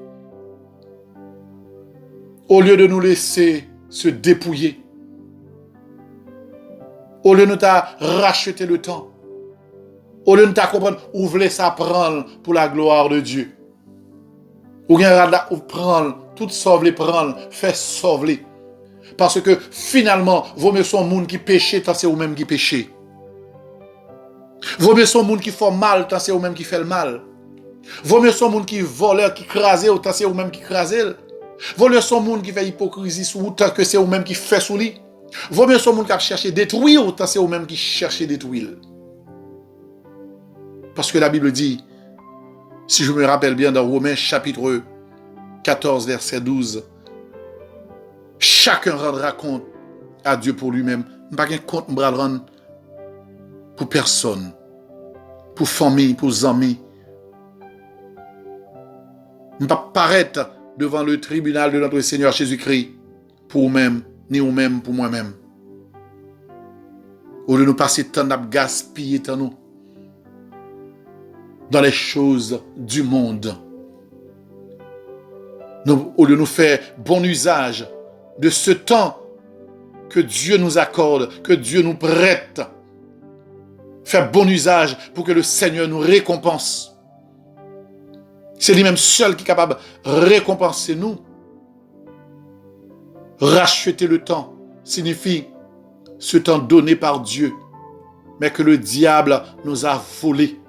Au lieu de nous laisser se dépouiller. Au lieu de nous racheter le temps. Au lieu de nous comprendre, où voulez ça prendre pour la gloire de Dieu. Ou bien prendre, tout sauver, prendre, faire sauver. Parce que finalement, vaut mieux son monde qui péché, tant c'est vous-même qui péché. Vaut mieux son monde qui fait mal, tant c'est vous-même qui fait le mal. Vaut mieux son monde qui voleur, qui crase, tant c'est vous-même qui crase. Vaut mieux son monde qui fait hypocrisie sous vous, tant que c'est vous-même qui fait sous lui. Vaut mieux son monde qui a cherché détruire, tant c'est vous-même qui cherchez détruire. Parce que la Bible dit, si je me rappelle bien dans Romains chapitre 14, verset 12, chacun rendra compte à Dieu pour lui-même. Pas qu'un compte me rendre pour personne, pour famille, pour amis. Ne pas paraître devant le tribunal de notre Seigneur Jésus-Christ pour vous-même, ni vous-même pour moi-même. Au lieu de nous passer tant à gaspiller tant nous dans les choses du monde. Au lieu de nous faire bon usage de ce temps que Dieu nous accorde, que Dieu nous prête. Faire bon usage pour que le Seigneur nous récompense. C'est lui-même seul qui est capable de récompenser nous. Racheter le temps signifie ce temps donné par Dieu, mais que le diable nous a volé.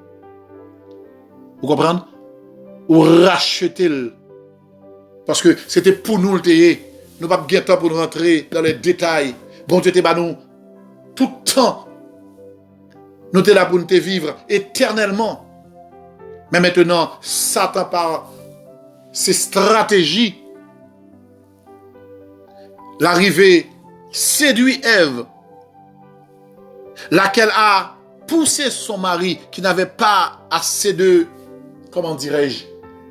Vous comprenez? Ou racheter le. Parce que c'était pour nous le payer. Nous n'avons pas de temps pour nous rentrer dans les détails. Bon Dieu t'es nous tout le temps. Nous sommes là pour nous vivre éternellement. Mais maintenant, Satan par ses stratégies, l'arrivée séduit Ève, laquelle a poussé son mari qui n'avait pas assez de, comment dirais-je,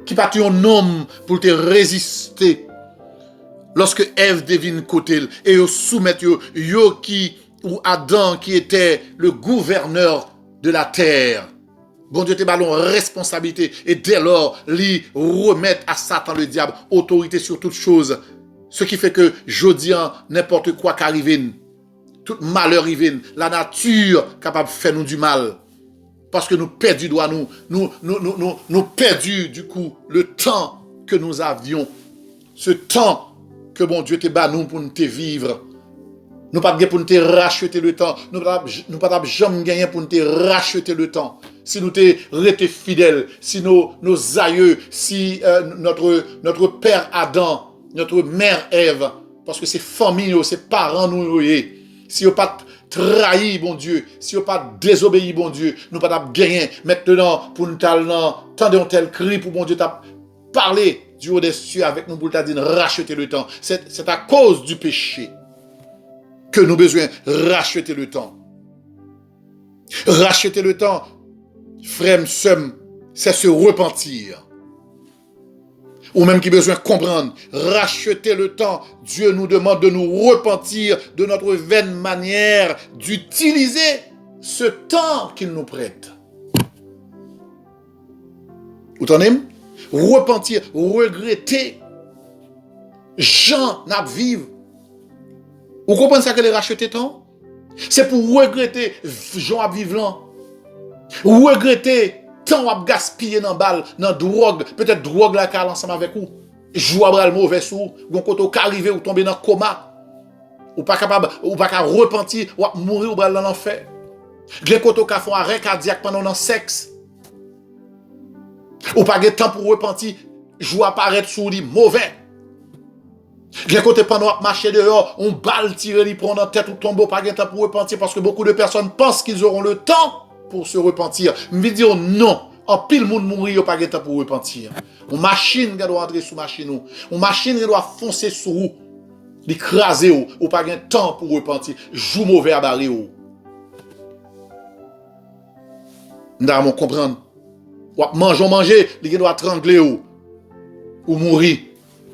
qui pas un homme pour te résister. Lorsque Ève devine côté et yo soumettre yo qui ou Adam qui était le gouverneur de la terre. Bon Dieu te ballon responsabilité et dès lors lui remettre à Satan le diable autorité sur toutes choses. Ce qui fait que jodian n'importe quoi qu'arrive, tout malheur arrive, la nature capable de faire nous du mal. Parce que nous perdu doit nous perdu du coup le temps que nous avions. Ce temps que bon Dieu te bat nous pour nous te vivre. Nous pas pour nous te racheter le temps. Nous pas jamais gagner pour nous te racheter le temps. Si nous te resté fidèles, si nos aïeux, si notre père Adam, notre mère Ève, parce que c'est famille, c'est parents nous, si vous pas trahi, bon Dieu, si vous pas désobéi, bon Dieu, nous pas gagner. Maintenant, pour nous tendre un tel cri pour bon Dieu t'a parler du haut des cieux avec nous pour t'a dire racheter le temps. C'est à cause du péché que nous avons besoin de racheter le temps. Racheter le temps, frère, c'est se repentir. Ou même qui a besoin de comprendre, racheter le temps. Dieu nous demande de nous repentir de notre vaine manière d'utiliser ce temps qu'il nous prête. Vous entendez? Repentir, regretter. Jean n'a vivre. Vous comprenez ça que les racheter temps? C'est pour regretter Jean à vivre là. Regretter tant à gaspiller dans balle, dans drogue, peut-être drogue là car ensemble avec vous. Jouer à le mauvais sou, ou quand on arrive ou tomber dans coma. Ou pas capable, ou pas capable repentir, ou mourir ou dans l'enfer. Gen koto ka font arrêt cardiaque pendant le sexe. Ou pas de temps pour repentir, jouer apparaître sous lui mauvais. Gen kote pendant marcher dehors, on balle tirer lui prendre en tête ou tomber, pas de temps pour repentir parce que beaucoup de personnes pensent qu'ils auront le temps pour se repentir. Mais dire non, en pile monde mourir pas de temps pour repentir. Une machine qui doit entrer sous machine ou, une machine qui doit foncer sur vous. l'écraser ou pas de temps pour repentir, joue mauvais à barrer ou. Nous devons comprendre. Ou manger, il doit trangler ou mourir.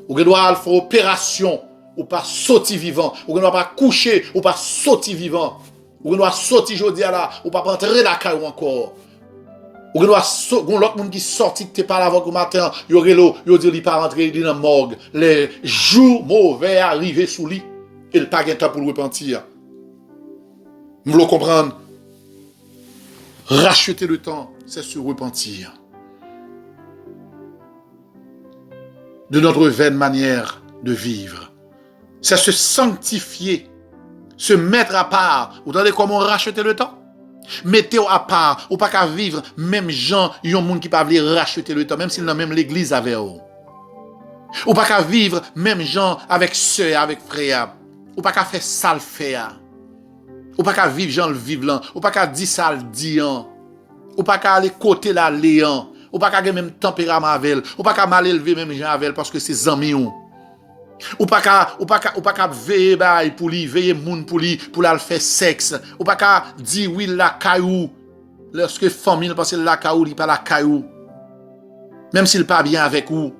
Ou doit faire opération ou pas sortir vivant. Ou doit pas coucher ou pas sortir vivant. Ou doit sortir aujourd'hui là ou pas rentrer la caille encore. Ou doit l'autre monde qui sorti que t'es pas là avant le matin, yo relo, yo dit il pas rentrer dans la morgue. Les jours mauvais arriver sous lui, il pas gain temps pour le repentir. Vous voulez comprendre? Racheter le temps, c'est se repentir de notre vaine manière de vivre. C'est se sanctifier, se mettre à part. Vous entendez comment racheter le temps? Mettez-vous à part, ou pas qu'à vivre, même gens, il y a un monde qui peut venir racheter le temps, même s'il n'a même l'église avec eux. Ou pas qu'à vivre, même gens avec soeur, avec frère. Ou pas qu'à faire ça le faire. Ou pas qu'à vivre, gens le vivre là. Ou pas qu'à dire ça le dire. Ou pas qu'à aller côté la léant. Ou pas qu'à avoir même tempérament avec elle. Ou pas qu'à mal élever même gens avec elle parce que c'est amis. Ou pas qu'à veiller pour lui, veiller moun pour lui, pour la faire sexe. Ou pas qu'à dire oui la caillou. Lorsque famille pense la caillou, il pas la caillou. Même s'il pas bien avec vous.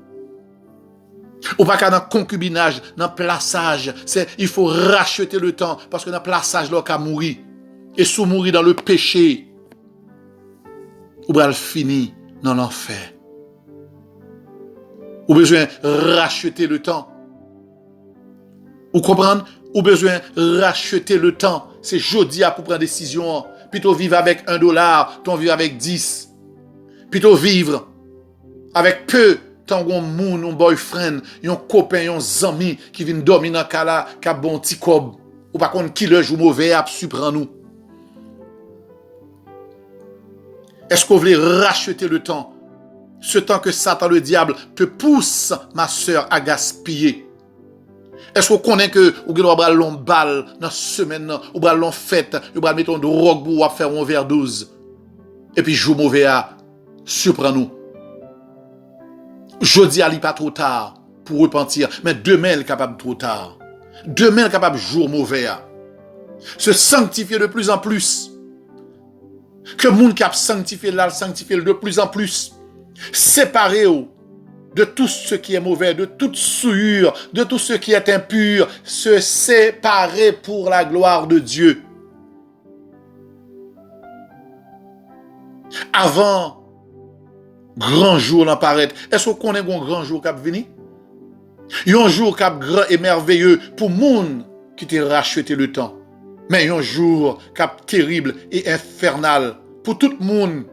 Ou pas qu'à dans concubinage, dans plaçage, il faut racheter le temps parce que dans plaçage là qu'a mourir. Et sous mourir dans le péché, ou bien fini dans l'enfer. Ou besoin racheter le temps. Ou comprendre? Ou besoin racheter le temps. C'est jodi à pour prendre décision. Plutôt vivre avec $1, ton vivre avec 10. Plutôt vivre avec peu. Tant qu'on moun, un boyfriend, un copain, un ami qui vient dormir dans kala, qui a bon petit cob. Ou par contre qui le joue mauvais à surprendre nous. Est-ce qu'on veut racheter le temps? Ce temps que Satan, le diable, te pousse, ma soeur, à gaspiller. Est-ce qu'on connaît que ou doit bral long balle dans semaine ou bral long fête, ou bral mettre de drogue pour faire un overdose. Et puis joue mauvais à surprendre nous. Jodi à li pas trop tard pour repentir, mais demain il est capable trop tard. Demain il est capable jour mauvais à se sanctifier de plus en plus. Que moun qui a sanctifié là, sanctifier de plus en plus. Séparer de tout ce qui est mauvais, de toute souillure, de tout ce qui est impur, se séparer pour la gloire de Dieu. Avant grand jour n'apparaît. Est-ce qu'on connaît un grand jour qui va venir? Un jour qui est grand et merveilleux pour moun qui t'a racheté le temps. Mais un jour qui est terrible et infernal pour tout le monde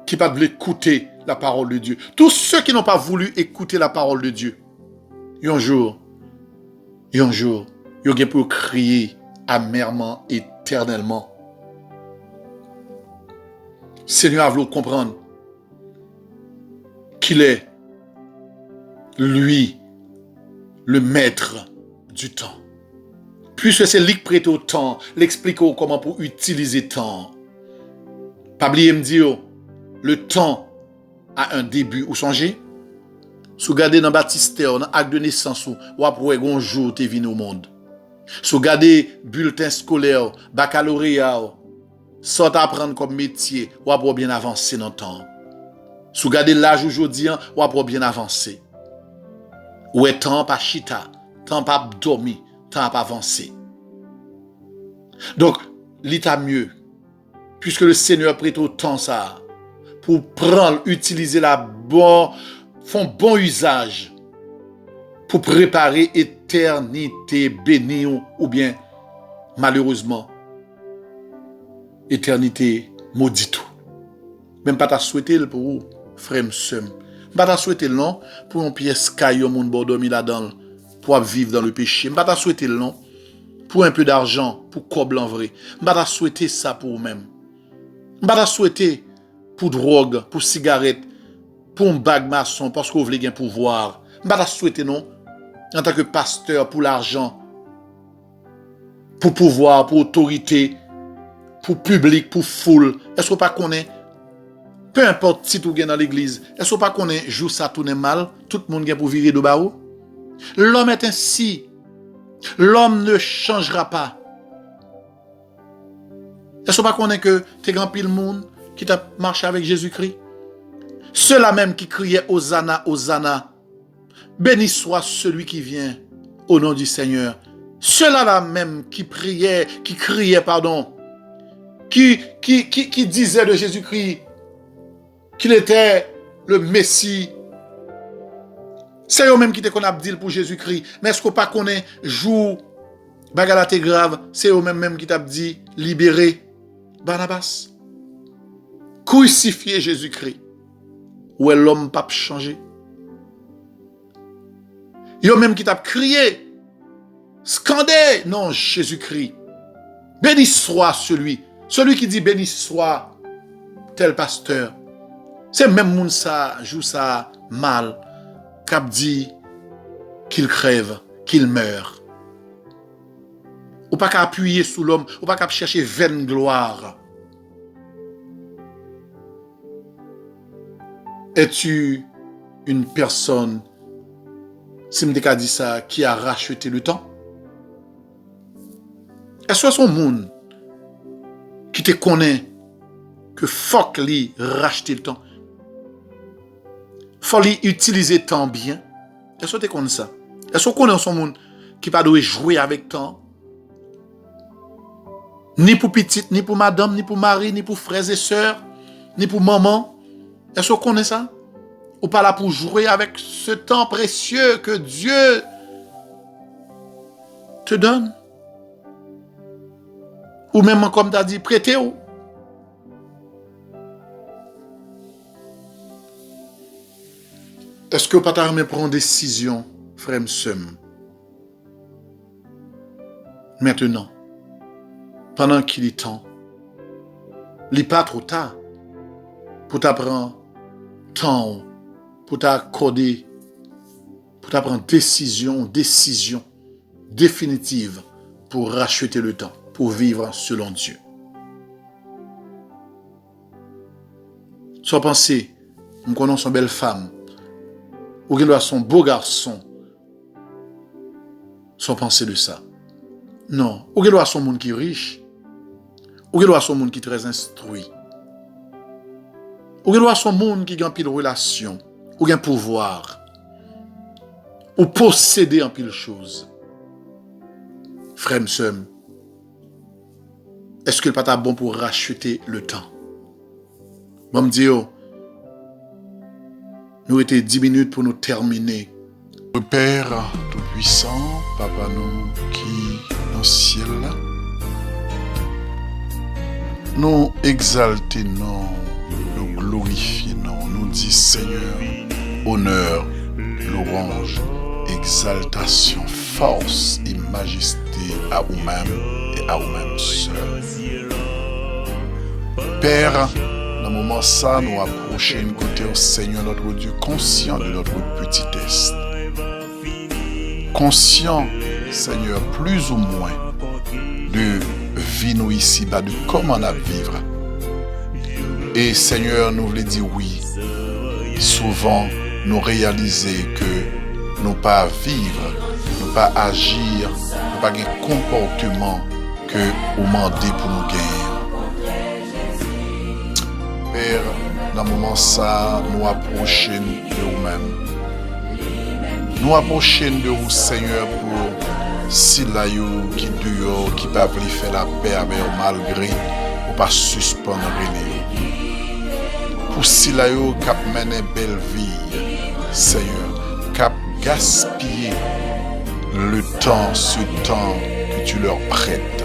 qui n'a pas voulu écouter la parole de Dieu. Tous ceux qui n'ont pas voulu écouter la parole de Dieu. Un jour, ils ont pour crier amèrement, éternellement. Seigneur a voulu comprendre qu'il est, lui, le maître du temps. Puisque c'est lui qui prête au temps, l'explique comment pour utiliser le temps. Pas oublier me dire, le temps a un début. Ou songez? Si vous regardez dans Baptiste, dans l'acte de naissance, ou après un jour, tu es venu au monde. Si vous regardez bulletin scolaire, baccalauréat, soit apprendre comme métier, ou après bien avancer dans le temps. Si vous regardez l'âge aujourd'hui, ou après bien avancer. Ou est temps pas chita, temps pas dormir, temps pas avancer. Donc, l'état mieux, puisque le Seigneur prête au temps ça, pour prendre, utiliser font bon usage, pour préparer éternité bénie ou bien, malheureusement, éternité maudite. Même pas ta souhaité pour vous, frère m'sem. Pas ta souhaité non pour une pièce caillou moun bon dormi là-dedans pour vivre dans le péché. Pas ta souhaité non pour un peu d'argent pour cob en vrai. Pas ta souhaité ça pour vous-même. Pas ta souhaité pour drogue, pour cigarette, pour un bague maçon parce que vous voulez un pouvoir. Pas ta souhaité non en tant que pasteur pour l'argent, pour pouvoir, pour autorité, pour public, pour foule. Est-ce qu'on pas connaît? Peu importe si tu es dans l'église, est-ce qu'on pas connaît joue ça tourne mal, tout le monde vient pour virer de barreau? L'homme est ainsi L'homme ne changera pas. Est-ce que vous connaissez que tu es grand pile monde qui t'a marché avec Jésus-Christ? Ceux-là même qui criaient Hosanna, Hosanna. Béni soit celui qui vient au nom du Seigneur. Ceux-là même qui criaient, qui disaient de Jésus-Christ qu'il était le Messie. C'est eux-mêmes qui te connaissent dit pour Jésus-Christ. Mais est-ce qu'on pas connaît jour bagalate grave, c'est eux-mêmes qui t'a dit libérer Barnabas, crucifier Jésus-Christ. Où est l'homme pas changé? Eux-mêmes qui t'a crié, scandé, non, Jésus-Christ. Béni soit celui qui dit béni soit tel pasteur. C'est même moun ça joue ça mal, cap dit qu'il crève, qu'il meurt. Ou pas qu'à appuyer sur l'homme, ou pas qu'à chercher vaine gloire. Es-tu une personne, si je dit ça, qui a racheté le temps? Est-ce que son monde qui te connaît que faut qu'il racheter le temps? Faut lui utiliser le temps bien? Est-ce que tu connais ça? Est-ce qu'on connaît son monde qui pas doit jouer avec le temps? Ni pour petite, ni pour madame, ni pour mari, ni pour frères et sœurs, ni pour maman. Est-ce qu'on connaît ça? Ou pas là pour jouer avec ce temps précieux que Dieu te donne? Ou même comme tu as dit, prêtez-vous. Est-ce que vous ne pouvez pas prendre une décision, frère Msem? Maintenant, pendant qu'il est temps, il n'est pas trop tard pour t'apprendre temps, pour t'accorder, pour t'apprendre décision définitive pour racheter le temps, pour vivre selon Dieu. Soit pensé, nous connaissons une belle femme, ou qu'il doit son beau garçon, soit pensé de ça. Non, ou qu'il doit son monde qui est riche, ou qu'il doit son monde qui est très instruit, ou qu'il doit son monde qui a un pile relation, ou un pouvoir, ou posséder un pile chose. Frère Msem, est-ce que le pas bon pour racheter le temps? Bon me dire, nous étions 10 minutes pour nous terminer. Le Père Tout-Puissant, Papa nous qui dans le ciel, nous exaltons, nous glorifions, nous disons Seigneur, honneur, louange, exaltation, force et majesté à vous-même et à vous-même seul. Père, dans le moment ça, nous approchons une côté au Seigneur notre Dieu, conscient de notre petitesse. Conscient, Seigneur, plus ou moins, de vie nous ici-bas, de comment on a vivre. Et Seigneur, nous voulons dire oui. Souvent, nous réaliser que nous pas vivre, nous pas agir, nous pas un comportement que vous demandez pour nous gagner. Père, dans le moment ça, nous approchons de vous-même. Nous approchons de vous, Seigneur, pour si là qui dehors, qui pas voulu faire la paix avec vous malgré, ou pas suspendre les. Pour si là qui a mené belle vie, Seigneur, qui a gaspillé le temps, ce temps que tu leur prêtes.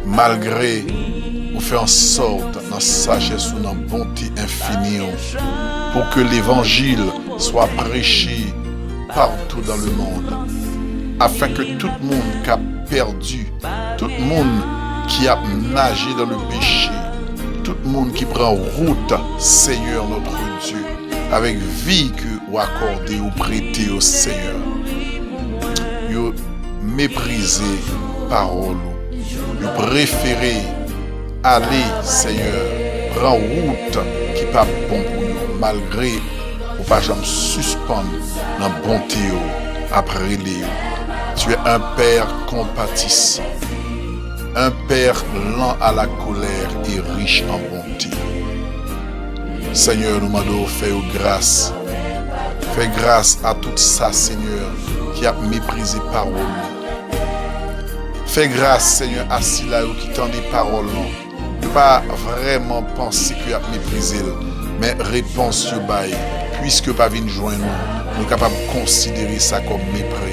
Malgré, vous faites en sorte, dans la sagesse ou dans la bonté infinie, pour que l'évangile soit prêché partout dans le monde, afin que tout le monde qui a perdu, tout le monde qui a nagé dans le péché, tout le monde qui prend route, Seigneur notre Dieu, avec vie que vous accordez ou prêtez au Seigneur, vous méprisez parole, vous préférez aller, Seigneur, prendre route qui n'est pas bon pour nous, malgré ou pas jamais suspendre dans bonté après les. Tu es un Père compatissant, un Père lent à la colère et riche en bonté. Seigneur, nous demandons, fais-nous grâce. Fais grâce à tout ça, Seigneur, qui a méprisé parole. Fais grâce, Seigneur, à ceux qui t'ont des paroles. Pas vraiment penser qu'il a méprisé, mais réponse au bail. Puisque pas venir joindre nous, nous capables de considérer ça comme mépris.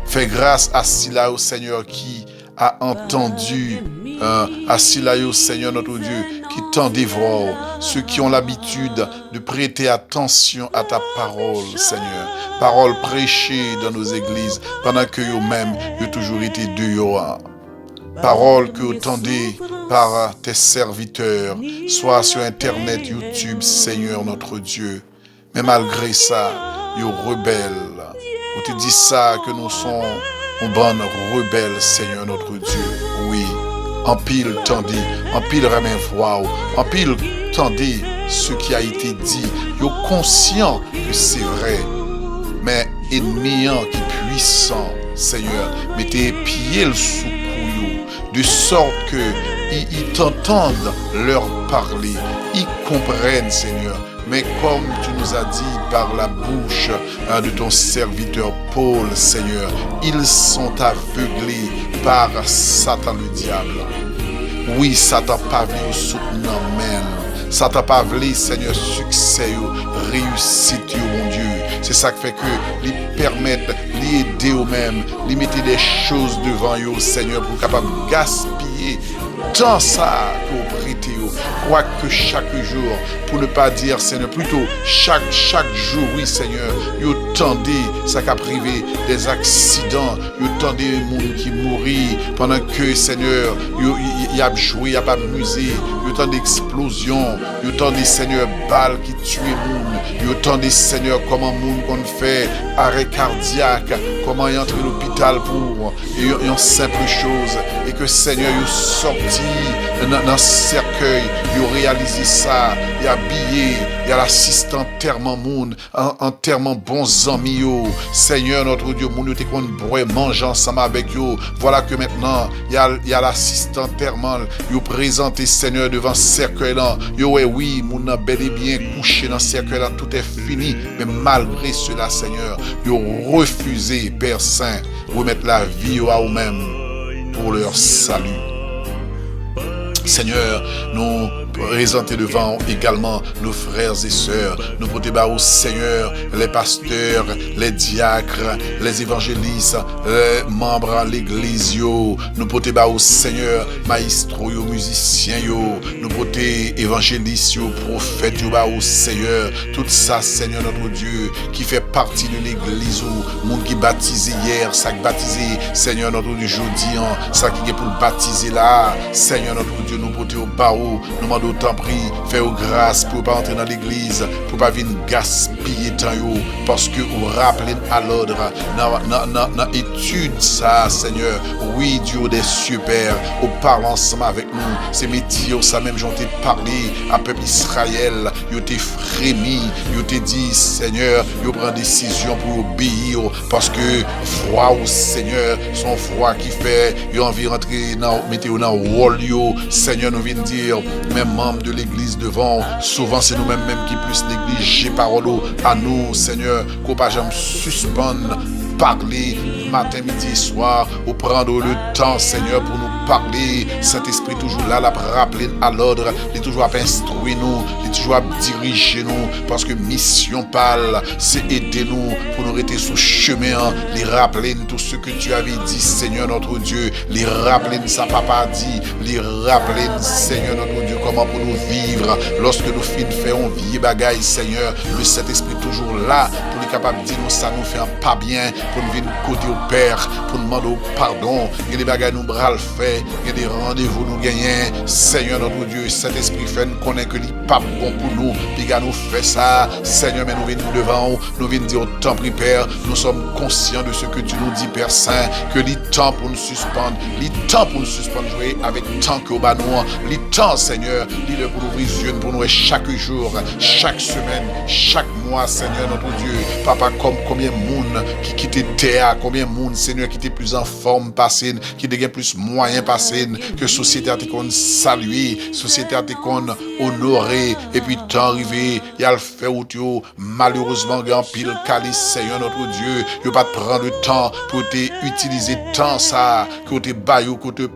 Fais grâce à ceux, Seigneur, qui a entendu, à ceux, Seigneur notre Dieu, qui t'en dévorent, ceux qui ont l'habitude de prêter attention à ta parole, Seigneur. Parole prêchée dans nos églises, pendant que eux-mêmes, ont toujours été dehors. Parole que vous tendez par tes serviteurs, soit sur Internet, YouTube, Seigneur notre Dieu. Mais malgré ça, ils rebelles. Vous te dis ça que nous sommes une bonne rebelle, Seigneur notre Dieu. Oui, en pile tendez, en pile ramène voix, en pile tendez ce qui a été dit. Ils sont conscients que c'est vrai. Mais ennemi qui est puissant, Seigneur, mettez pieds sous de sorte que ils t'entendent leur parler, ils comprennent, Seigneur. Mais comme tu nous as dit par la bouche de ton serviteur Paul, Seigneur, ils sont aveuglés par Satan le diable. Oui, Satan pas vu soutenir même. Satan pas vu, Seigneur, succès, réussite, mon Dieu. C'est ça qui fait que les permettent, les aider eux-mêmes, les mettre des choses devant eux, Seigneur, pour capable gaspiller tant ça pour prêter. Quoique chaque jour, pour ne pas dire, Seigneur, plutôt chaque jour, oui, Seigneur, vous tendez ça qui a privé des accidents, vous tendez des gens qui mourent pendant que, Seigneur, il a joué, il a amusé, vous tendez explosions, vous tendez, Seigneur, balles qui tuent les gens, vous tendez, Seigneur, comment les gens qu'on fait arrêt cardiaque, comment ils entrent à l'hôpital pour une simple chose, et que, Seigneur, vous sorti dans un cercueil, vous réalisez ça, il y a habillé, il y a l'assistant enterrement monde, enterrement bons amis, Seigneur notre Dieu, mon Dieu, qu'on pourrait manger ensemble avec vous. Voilà que maintenant, il y a l'assistant enterrement, vous présentez, Seigneur, devant ce cercueil-là. Oui, mon a bel et bien couché dans ce cercueil-là, tout est fini, mais malgré cela, Seigneur, vous refusez, Père Saint, remettre la vie à vous-même pour leur salut. Seigneur, nous présenter devant également nos frères et sœurs, nous porter au Seigneur, les pasteurs, les diacres, les évangélistes, les membres de l'église, nous porter au Seigneur, maestro, musiciens, nous porter évangélistes, prophètes, au Seigneur, tout ça, Seigneur notre Dieu, qui fait partie de l'église, monde qui baptisé hier, ça qui baptisé, Seigneur notre Dieu, jeudi, ça qui est pour le baptiser là, Seigneur notre Dieu, nous porter au barreau, nous demandons autant prie, fais-vous grâce pour ne pas entrer dans l'église, pour ne pas venir gaspiller temps, parce que vous rappelez à l'ordre, dans l'étude ça, Seigneur, oui, Dieu des cieux, Père, au parle ensemble avec nous, ces métiers, ça même, j'en t'ai parlé à peuple Israël, ils t'ai frémi, ils t'ai dit, Seigneur, ils prennent décision pour obéir, parce que foi au Seigneur, son foi qui fait, ils ont envie de rentrer dans, mettez-vous dans le rôle, Seigneur, nous vient dire, même membres de l'église devant, souvent c'est nous-mêmes qui plus négliger parole à nous, Seigneur, qu'on pas jamais suspendre, parler matin, midi et soir, ou prendre le temps, Seigneur, pour nous parler. Saint-Esprit toujours là, la rappeler à l'ordre, il est toujours à instruire nous, il est toujours à diriger nous, parce que mission parle, c'est aider nous pour nous rester sous chemin, les rappeler tout ce que tu avais dit, Seigneur notre Dieu, les rappeler ça papa dit, les rappeler, Seigneur notre Dieu, comment pour nous vivre, lorsque nous faisons vieille bagaille, Seigneur, le Saint-Esprit toujours là, pour nous capable de dire nous ça nous fait pas bien, pour nous venir côté au Père, pour nous demander pardon, et les bagailles nous bras le faire, il y a des rendez-vous nous gagnons. Seigneur notre Dieu, Saint-Esprit fait nous connaître que n'est pas bon pour nous. Puis nous fait ça. Seigneur, mais nous venons devant, nous venons dire au temps pris Père, nous sommes conscients de ce que tu nous dis Père Saint, que les temps pour nous suspendre, les temps pour nous suspendre jouer avec tant que au bas nous, les temps Seigneur, dis-le pour ouvrir les yeux pour nous chaque jour, chaque semaine, chaque mois Seigneur notre Dieu. Papa, comme combien de monde qui quitte terre, combien de monde Seigneur qui était plus en forme passé, qui devient plus moyen passé, que société a été qu'on saluer, société a été qu'on honorer, et puis temps arrivé, il y a le fait où tu malheureusement grand pile calice Seigneur notre Dieu, il pas prendre le temps pour utiliser temps ça, que tu baillou, que tu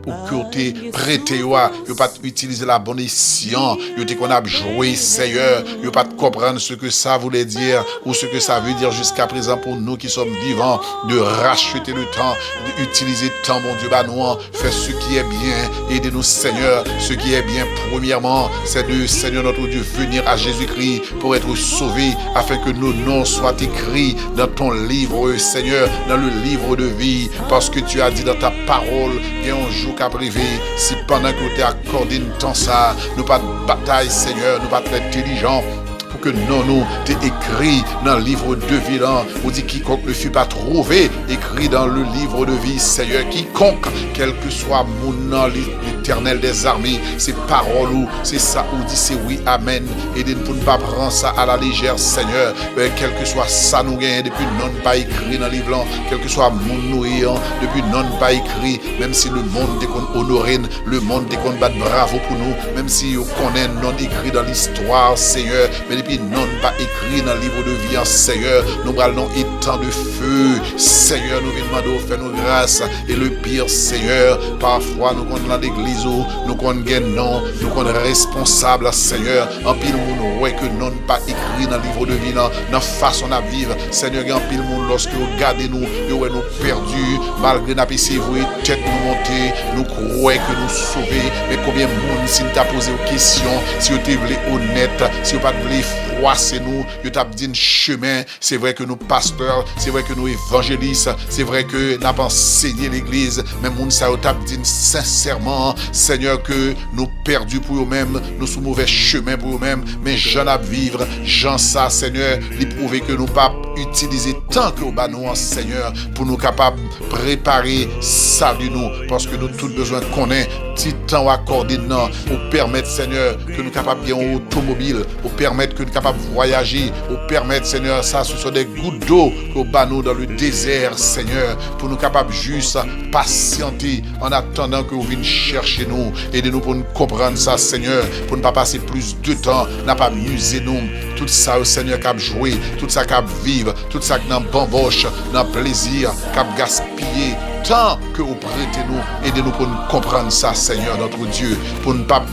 prêté, il pas utiliser la bonne escient, il te qu'on a joué Seigneur, il pas comprendre ce que ça voulait dire ou ce que ça veut dire jusqu'à présent pour nous qui sommes vivants, de racheter le temps, d'utiliser le temps, mon Dieu, nous faire ce qui est bien, aidez-nous Seigneur, ce qui est bien premièrement, c'est de Seigneur notre Dieu venir à Jésus-Christ pour être sauvé, afin que nos noms soient écrits dans ton livre Seigneur, dans le livre de vie, parce que tu as dit dans ta parole, il y a un jour qu'à privé, si pendant que tu as accordé une temps ça, nous pas de bataille Seigneur, nous pas très intelligents, pour que nous t'es écrit dans le livre de vie là, on dit quiconque ne fut pas trouvé écrit dans le livre de vie Seigneur, quiconque quel que soit mon nom l'Éternel des armées, ces paroles ou c'est ça ou dit c'est oui amen, et de pour ne pas prendre ça à la légère Seigneur, quel que soit ça nous gagne depuis non pas écrit dans le livre là, quel que soit mon nous ayant depuis non pas écrit, même si le monde dès qu'on honore, le monde dès qu'on bat bravo pour nous, même si on connaît non écrit dans l'histoire Seigneur, mais depuis non pas écrit dans le livre de vie Seigneur, nous allons étang de feu Seigneur, nous venons demander faire nos grâces, et le pire Seigneur, parfois nous connaissons dans l'église, nous connaissons non, nous connaissons responsable Seigneur, en pile monde ouais que non pas écrit dans le livre de vie dans façon à vivre Seigneur, en pile monde lorsque vous regardez nous, vous nous perdus, malgré n'a pas vous tête nous monter, nous croyons que nous sauver, mais combien de monde si nous t'a posé une question, si vous êtes honnête, si vous pas voulez froisser nous, vous t'a dit un chemin, c'est vrai que nous pasteurs, c'est vrai que nous évangélistes, c'est vrai que nous avons enseigné l'église, mais monde ça vous t'a dit sincèrement Seigneur que nous perdus pour nous-mêmes, nous sommes mauvais chemin pour nous-mêmes, mais j'en ai vivre, j'en ça Seigneur, il prouver que nous pas utiliser tant que nous nous Seigneur, pour nous capables préparer salut nous, parce que nous tout besoin qu'on ait petit temps accordé non, pour permettre Seigneur que nous capables bien automobile, pour permettre que nous capables voyager, pour permettre Seigneur ça ce sont des gouttes d'eau que nous dans le désert Seigneur, pour nous capables juste patienter en attendant que vous veniez chercher nous, aidez-nous pour nous comprendre ça Seigneur, pour ne pas passer plus de temps, n'a pas amuser nous, tout ça au Seigneur cap jouer, tout ça cap vivre, tout ça dans bamboche, dans plaisir, cap gaspiller tant que vous prêtez nous, aidez-nous pour nous comprendre ça Seigneur notre Dieu, pour ne pas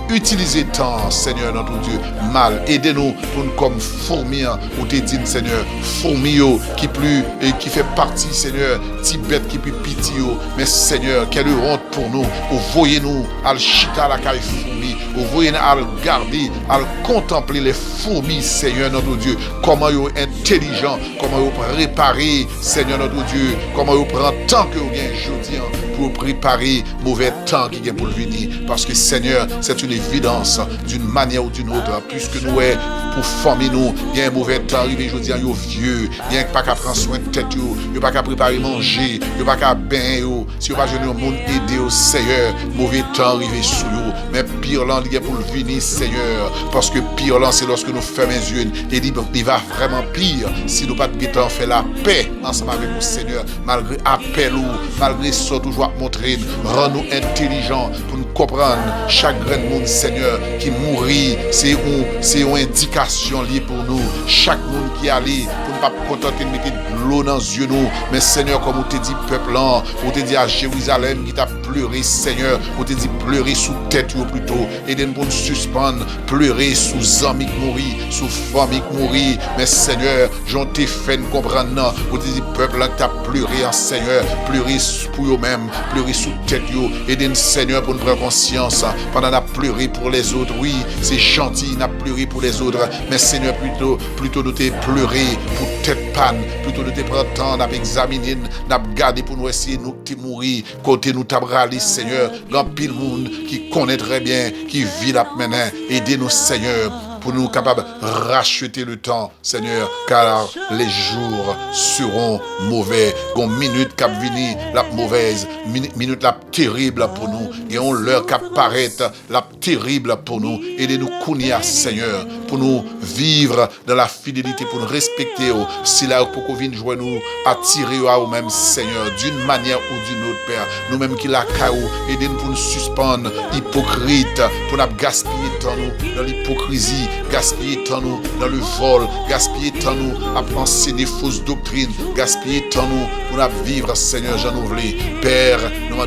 utiliser tant, Seigneur notre Dieu, mal. Aidez-nous pour nous comme fourmis, ou te dit, Seigneur, fourmis qui plus et qui fait partie, Seigneur, Tibet qui plus pitié, mais Seigneur, quelle honte pour nous. Ou voyez-nous à chita la caille fourmis, ou voyez-nous à garder, à contempler les fourmis, Seigneur notre Dieu. Comment ils sont intelligents, comment ils sont préparés, Seigneur notre Dieu, comment ils prennent tant que vous gagnez aujourd'hui pour préparer mauvais temps qui vient pour le venir. Parce que Seigneur, c'est une évidence d'une manière ou d'une autre, puisque nous est pour former nous, il y a un mauvais temps arrivé, je dis, yo vieux, il y a pas qu'à prendre soin de tête, il n'y a pas qu'à préparer manger, il n'y a pas qu'à bain, si vous pas jeune au monde aider au Seigneur, mauvais temps arrivé sous vous, mais pire là, il y a pour le venir, Seigneur, parce que pire là, c'est lorsque nous fermons les yeux, et il va vraiment pire, si nous pas de temps fait la paix ensemble avec le Seigneur, malgré appel ou, malgré ça, toujours montrer, rend-nous intelligents pour nous comprendre chaque grain de monde, Seigneur, qui mourit, c'est une indication liée pour nous. Chaque monde qui allait, pour ne pas contenter de mettre de l'eau dans les yeux, nous. Mais Seigneur, comme on te dit, peuple, on te dit à Jérusalem qui t'a pleuré, Seigneur, on te dit pleurer sous tête ou plutôt, et de nous suspendre, pleurer sous amis qui mourit, sous famille qui mourit. Mais Seigneur, j'en t'ai fait comprendre, on te dit, peuple, qui t'a pleuré, Seigneur, pleurer pour eux-mêmes, pleurer sous tête, et de Seigneur, pour nous prendre conscience, pendant n'a pleuré pour les autres. Oui, c'est gentil, n'a pleuré pour les autres, mais Seigneur, plutôt de te pleurer pour tête panne, plutôt de te prendre temps, n'a examiné, n'a gardé pour nous essayer nous te mourir, côté nous tabrali, Seigneur, grand pile monde qui connaît très bien, qui vit la maintenant, aidez-nous, Seigneur, pour nous capables de racheter le temps, Seigneur, car les jours seront mauvais. Gon minute cap vini la mauvaise, minute la terrible pour nous, et on l'heure cap paraître la terrible pour nous. Aidez-nous kounia, Seigneur, pour nous vivre dans la fidélité, pour nous respecter, si là pour qu'on vienne jouer nous, attirer à nous-mêmes, Seigneur, d'une manière ou d'une autre, Père. Nous-mêmes qui la caillou, aidez-nous pour nous suspendre, hypocrite, pour nous gaspiller temps nous dans l'hypocrisie, gaspiller temps nous dans le vol, gaspiller temps nous à enseigner fausses doctrines, gaspiller temps nous pour nous vivre, Seigneur, j'en oublie. Père, nous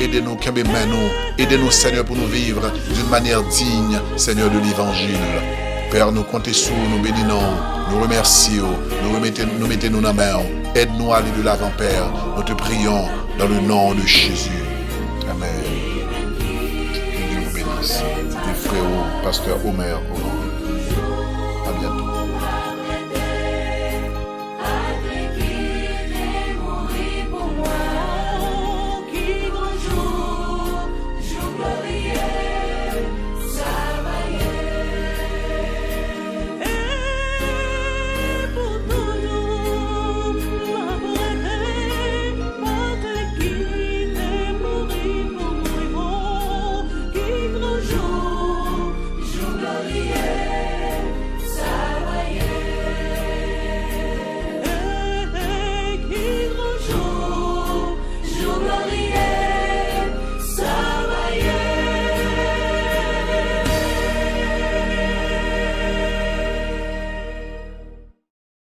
aidez-nous, aidez-nous, Seigneur, pour nous vivre d'une manière digne, Seigneur, de l'évangile. Père, nous comptons sur nous bénissons, nous remercions, nous mettons nos mains. Aide-nous à aller de l'avant, Père. Nous te prions dans le nom de Jésus. Amen. Que Dieu vous bénisse. C'était frère Pasteur Omer.